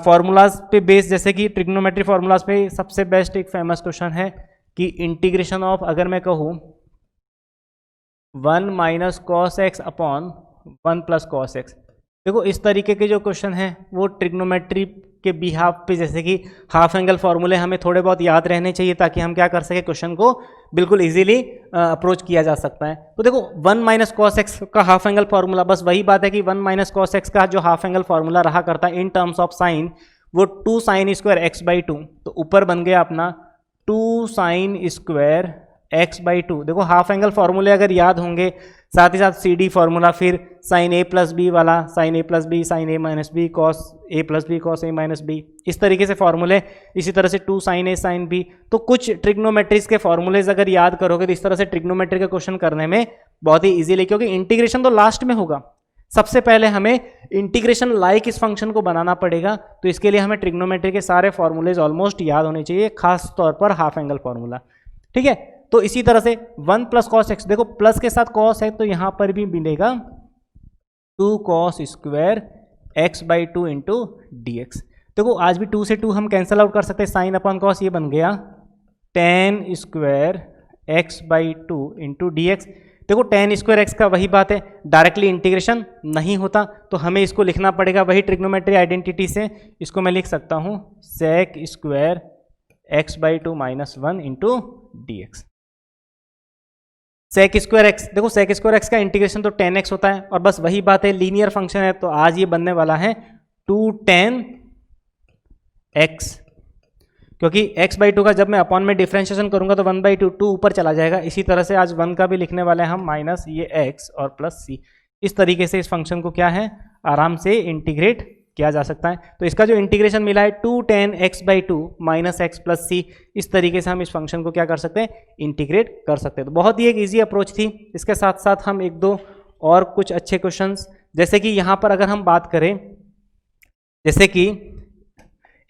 Speaker 1: फॉर्मूलाज पे बेस, जैसे कि ट्रिग्नोमेट्री फॉर्मूलाज पे सबसे बेस्ट एक फेमस क्वेश्चन है कि इंटीग्रेशन ऑफ, अगर मैं कहूँ 1 minus cos x upon 1 plus cos x. देखो इस तरीके के जो क्वेश्चन हैं वो ट्रिग्नोमेट्री के बिहाफ पे, जैसे कि हाफ एंगल फार्मूले हमें थोड़े बहुत याद रहने चाहिए ताकि हम क्या कर सके, क्वेश्चन को बिल्कुल इजीली अप्रोच किया जा सकता है। तो देखो 1 माइनस कॉस एक्स का हाफ एंगल फार्मूला, बस वही बात है कि 1 माइनस कॉस एक्स का जो हाफ एंगल फार्मूला रहा करता है इन टर्म्स ऑफ साइन, वो 2 साइन स्क्वायर एक्स बाई 2। तो ऊपर बन गया अपना 2 साइन स्क्वायर एक्स बाई 2। देखो हाफ एंगल फार्मूले अगर याद होंगे, साथ ही साथ सी डी फार्मूला, फिर साइन ए प्लस बी वाला, sign A plus B sign A minus B cos A plus B cos A minus B, इस तरीके से फार्मूले। इसी तरह से 2 साइन ए साइन बी। तो कुछ ट्रिग्नोमेट्रीज के फार्मूलेज अगर याद करोगे तो इस तरह से ट्रिग्नोमेट्री का क्वेश्चन करने में बहुत ही ईजिली, क्योंकि इंटीग्रेशन तो लास्ट में होगा, सबसे पहले हमें इंटीग्रेशन लाइक इस फंक्शन को बनाना पड़ेगा। तो इसके लिए हमें ट्रिग्नोमेट्री के सारे फार्मूलेज ऑलमोस्ट याद होने चाहिए, खास तौर पर हाफ एंगल फार्मूला। ठीक है, तो इसी तरह से 1 प्लस कॉस एक्स, देखो प्लस के साथ कॉस है तो यहां पर भी मिलेगा 2 cos square x by 2 into d x. देखो आज भी 2 से 2 हम कैंसिल आउट कर सकते हैं, साइन अपॉन कॉस ये बन गया tan square x by 2 into d x. देखो tan स्क्वायर एक्स का वही बात है, डायरेक्टली इंटीग्रेशन नहीं होता, तो हमें इसको लिखना पड़ेगा वही ट्रिग्नोमेट्री आइडेंटिटी से। इसको मैं लिख सकता हूँ sec square x by 2 minus 1 into d x. Sec square x, देखो सेक स्क्वायर एक्स का इंटीग्रेशन तो tan x होता है, और बस वही बात है लीनियर फंक्शन है, तो आज ये बनने वाला है 2 tan x, क्योंकि x बाई 2 का जब मैं अपॉन में डिफरेंशिएशन करूंगा तो 1 बाई 2 2 ऊपर चला जाएगा। इसी तरह से आज 1 का भी लिखने वाले हैं हम माइनस ये x और प्लस c। इस तरीके से इस फंक्शन को क्या है आराम से इंटीग्रेट किया जा सकता है। तो इसका जो इंटीग्रेशन मिला है 2 tan x by 2 minus x plus c, इस तरीके से हम इस फंक्शन को क्या कर सकते हैं, इंटीग्रेट कर सकते हैं। तो बहुत ही एक इजी अप्रोच थी। इसके साथ साथ हम एक दो और कुछ अच्छे क्वेश्चंस, जैसे कि यहाँ पर अगर हम बात करें, जैसे कि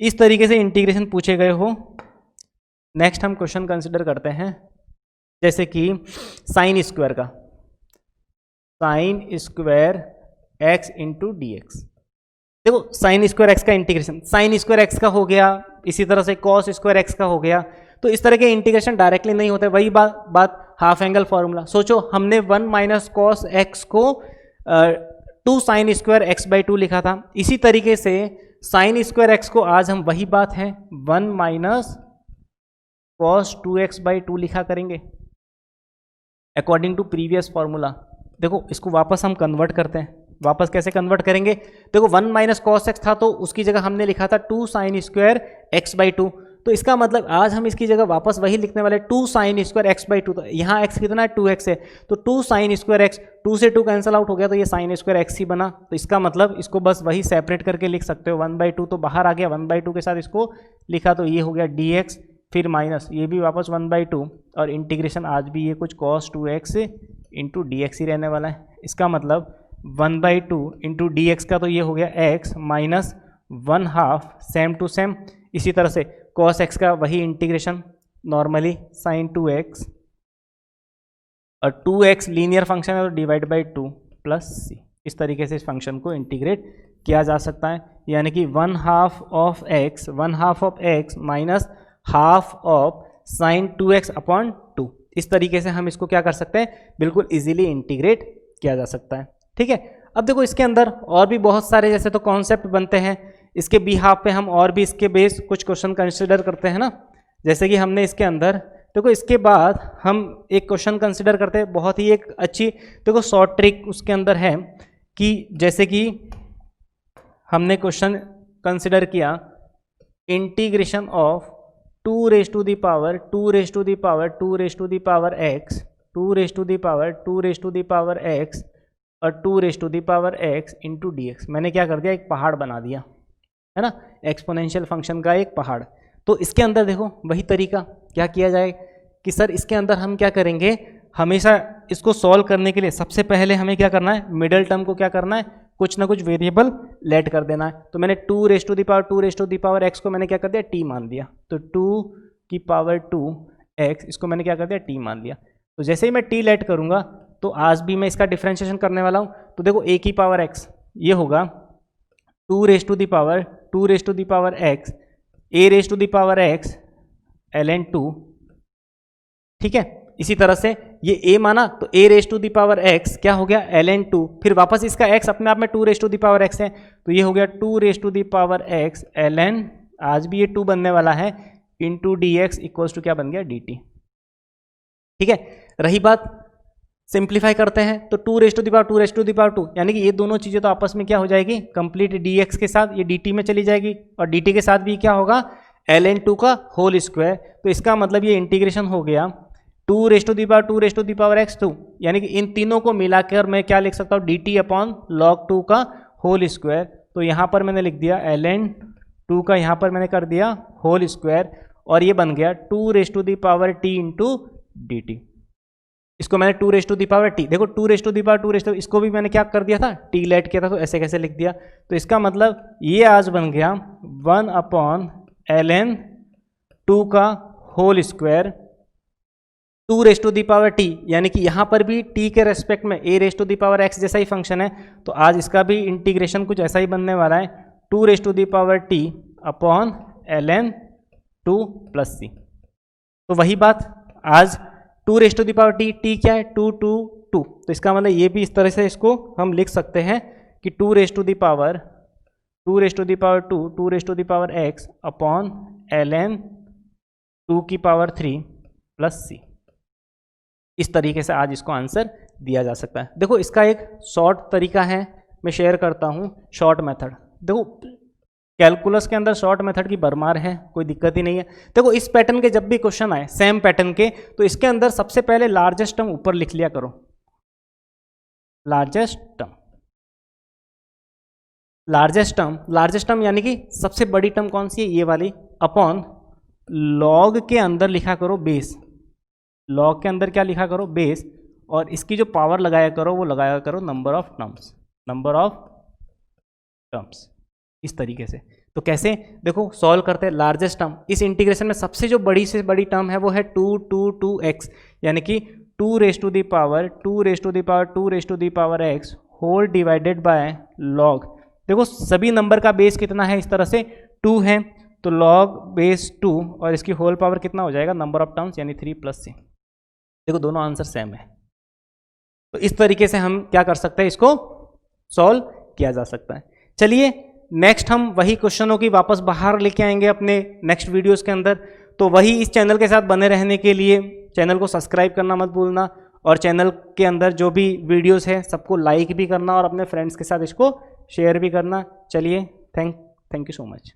Speaker 1: इस तरीके से इंटीग्रेशन पूछे गए हो। नेक्स्ट हम क्वेश्चन कंसिडर करते हैं, जैसे कि साइन स्क्वायर का, sine square x into d x. देखो साइन स्क्वायर एक्स का इंटीग्रेशन साइन स्क्वायर एक्स का हो गया, इसी तरह से कॉस स्क्वायर एक्स का हो गया। तो इस तरह के इंटीग्रेशन डायरेक्टली नहीं होते, वही बात हाफ एंगल फॉर्मूला। सोचो हमने 1 माइनस कॉस एक्स को 2 साइन स्क्वायर एक्स बाई 2 लिखा था, इसी तरीके से साइन स्क्वायर एक्स को आज हम वही बात है 1 माइनस कॉस 2x बाई 2 लिखा करेंगे अकॉर्डिंग टू प्रीवियस फॉर्मूला। देखो इसको वापस हम कन्वर्ट करते हैं, वापस कैसे कन्वर्ट करेंगे, देखो 1 माइनस कॉस एक्स था तो उसकी जगह हमने लिखा था 2 साइन स्क्वायर एक्स बाई 2। तो इसका मतलब आज हम इसकी जगह वापस वही लिखने वाले 2 साइन स्क्वायर एक्स बाई 2। तो यहाँ x कितना है 2x है, तो 2 साइन स्क्वायर एक्स, 2 से 2 कैंसिल आउट हो गया तो ये साइन स्क्वायर एक्स ही बना। तो इसका मतलब इसको बस वही सेपरेट करके लिख सकते हो 1 बाई 2 तो बाहर आ गया, 1 बाई 2 के साथ इसको लिखा तो ये हो गया dx फिर माइनस ये भी वापस 1/2 और इंटीग्रेशन आज भी ये कुछ cos 2x इंटू डी ही रहने वाला है। इसका मतलब 1/2 इंटू डी का तो ये हो गया x minus 1/2 same to same. इसी तरह से cos x का वही इंटीग्रेशन नॉर्मली sin 2x और 2x लीनियर फंक्शन है तो डिवाइड बाई 2 प्लस सी। इस तरीके से इस फंक्शन को इंटीग्रेट किया जा सकता है, यानी कि 1/2 of x minus half of sine 2x upon 2। इस तरीके से हम इसको क्या कर सकते हैं, बिल्कुल इजीली इंटीग्रेट किया जा सकता है। ठीक है, अब देखो इसके अंदर और भी बहुत सारे जैसे तो कॉन्सेप्ट बनते हैं, इसके बिहाफ पे हम और भी इसके बेस कुछ क्वेश्चन कंसिडर करते हैं ना। जैसे कि हमने इसके अंदर देखो इसके बाद हम एक क्वेश्चन कंसिडर करते हैं, बहुत ही एक अच्छी देखो शॉर्ट ट्रिक उसके अंदर है कि जैसे कि हमने क्वेश्चन कंसिडर किया integration of 2 raise to the power x 2 raise to the power x और 2 raise to the power x into d x. मैंने क्या कर दिया, एक पहाड़ बना दिया है ना, एक्सपोनेंशियल फंक्शन का एक पहाड़। तो इसके अंदर देखो वही तरीका क्या किया जाए कि सर इसके अंदर हम क्या करेंगे, हमेशा इसको सॉल्व करने के लिए सबसे पहले हमें क्या करना है, मिडल टर्म को क्या करना है, कुछ ना कुछ वेरिएबल लेट कर देना है। तो मैंने 2 raise to the power x को मैंने क्या कर दिया, t मान दिया। तो 2 की पावर 2x इसको मैंने क्या कर दिया, t मान लिया। तो जैसे ही मैं t लेट करूँगा तो आज भी मैं इसका डिफ्रेंशिएशन करने वाला हूँ। तो देखो a की पावर x ये होगा 2 raise to the power x a raise to the power x ln 2। ठीक है, इसी तरह से ये a माना तो a raise to the power x क्या हो गया, ln 2। फिर वापस इसका x अपने आप में 2 raise to the power x है तो ये हो गया 2 raise to the power x ln, आज भी ये 2 बनने वाला है, into d x equals to क्या बन गया, dt। ठीक है, रही बात सिंप्लीफाई करते हैं तो 2 रेज़ टू द पावर 2 यानी कि ये दोनों चीज़ें तो आपस में क्या हो जाएगी, कंप्लीट dx के साथ ये dt में चली जाएगी और dt के साथ भी क्या होगा, ln 2 का होल स्क्वायर। तो इसका मतलब ये इंटीग्रेशन हो गया 2 raise to the power x 2, यानी कि इन तीनों को मिलाकर मैं क्या लिख सकता हूँ, dt अपॉन log 2 का होल स्क्वायर। तो यहाँ पर मैंने लिख दिया ln 2 का यहाँ पर मैंने कर दिया होल स्क्वायर और ये बन गया 2 raise to the power t into d t. इसको मैंने 2 raise to the power t, देखो 2 raise to the power 2 raise to, इसको भी मैंने क्या कर दिया था, t लेट किया था तो ऐसे कैसे लिख दिया। तो इसका मतलब ये आज बन गया 1 अपॉन ln 2 का whole square 2 raise to the power t, यानी कि यहाँ पर भी t के रेस्पेक्ट में a raise to the power x जैसा ही फंक्शन है तो आज इसका भी इंटीग्रेशन कुछ ऐसा ही बनने वाला है 2 raise to the power t upon ln 2 plus c। तो वही बात आज 2 raise to the power t क्या है, 2 2 2। तो इसका मतलब ये भी इस तरह से इसको हम लिख सकते हैं कि 2 raise to the power 2 raise to the power 2 2 raise to the power x upon ln 2 की पावर 3 प्लस c। इस तरीके से आज इसको आंसर दिया जा सकता है। देखो इसका एक शॉर्ट तरीका है, मैं शेयर करता हूँ, शॉर्ट मेथड। देखो कैलकुलस के अंदर शॉर्ट मेथड की भरमार है, कोई दिक्कत ही नहीं है। देखो इस पैटर्न के जब भी क्वेश्चन आए सेम पैटर्न के तो इसके अंदर सबसे पहले लार्जेस्ट टर्म ऊपर लिख लिया करो, लार्जेस्ट टर्म यानी कि सबसे बड़ी टर्म कौन सी है, ये वाली, अपॉन लॉग के अंदर लिखा करो बेस, लॉग के अंदर क्या लिखा करो, बेस, और इसकी जो पावर लगाया करो वो लगाया करो नंबर ऑफ टर्म्स। इस तरीके से तो कैसे देखो सॉल्व करते हैं, लार्जेस्ट टर्म इस इंटीग्रेशन में सबसे जो बड़ी से बड़ी टर्म है वो है 2 2 2x, यानी कि 2 raise to the power x whole divided by log. देखो सभी नंबर का बेस कितना है, इस तरह से 2 है तो लॉग बेस 2 और इसकी होल पावर कितना हो जाएगा, नंबर ऑफ टर्म्स यानी 3 प्लस c। देखो दोनों आंसर सेम है। तो इस तरीके से हम क्या कर सकते हैं, इसको सॉल्व किया जा सकता है। चलिए नेक्स्ट हम वही क्वेश्चनों की वापस बाहर लेके आएंगे अपने नेक्स्ट वीडियोस के अंदर। तो वही इस चैनल के साथ बने रहने के लिए चैनल को सब्सक्राइब करना मत भूलना और चैनल के अंदर जो भी वीडियोस है सबको लाइक भी करना और अपने फ्रेंड्स के साथ इसको शेयर भी करना। चलिए थैंक यू सो मच।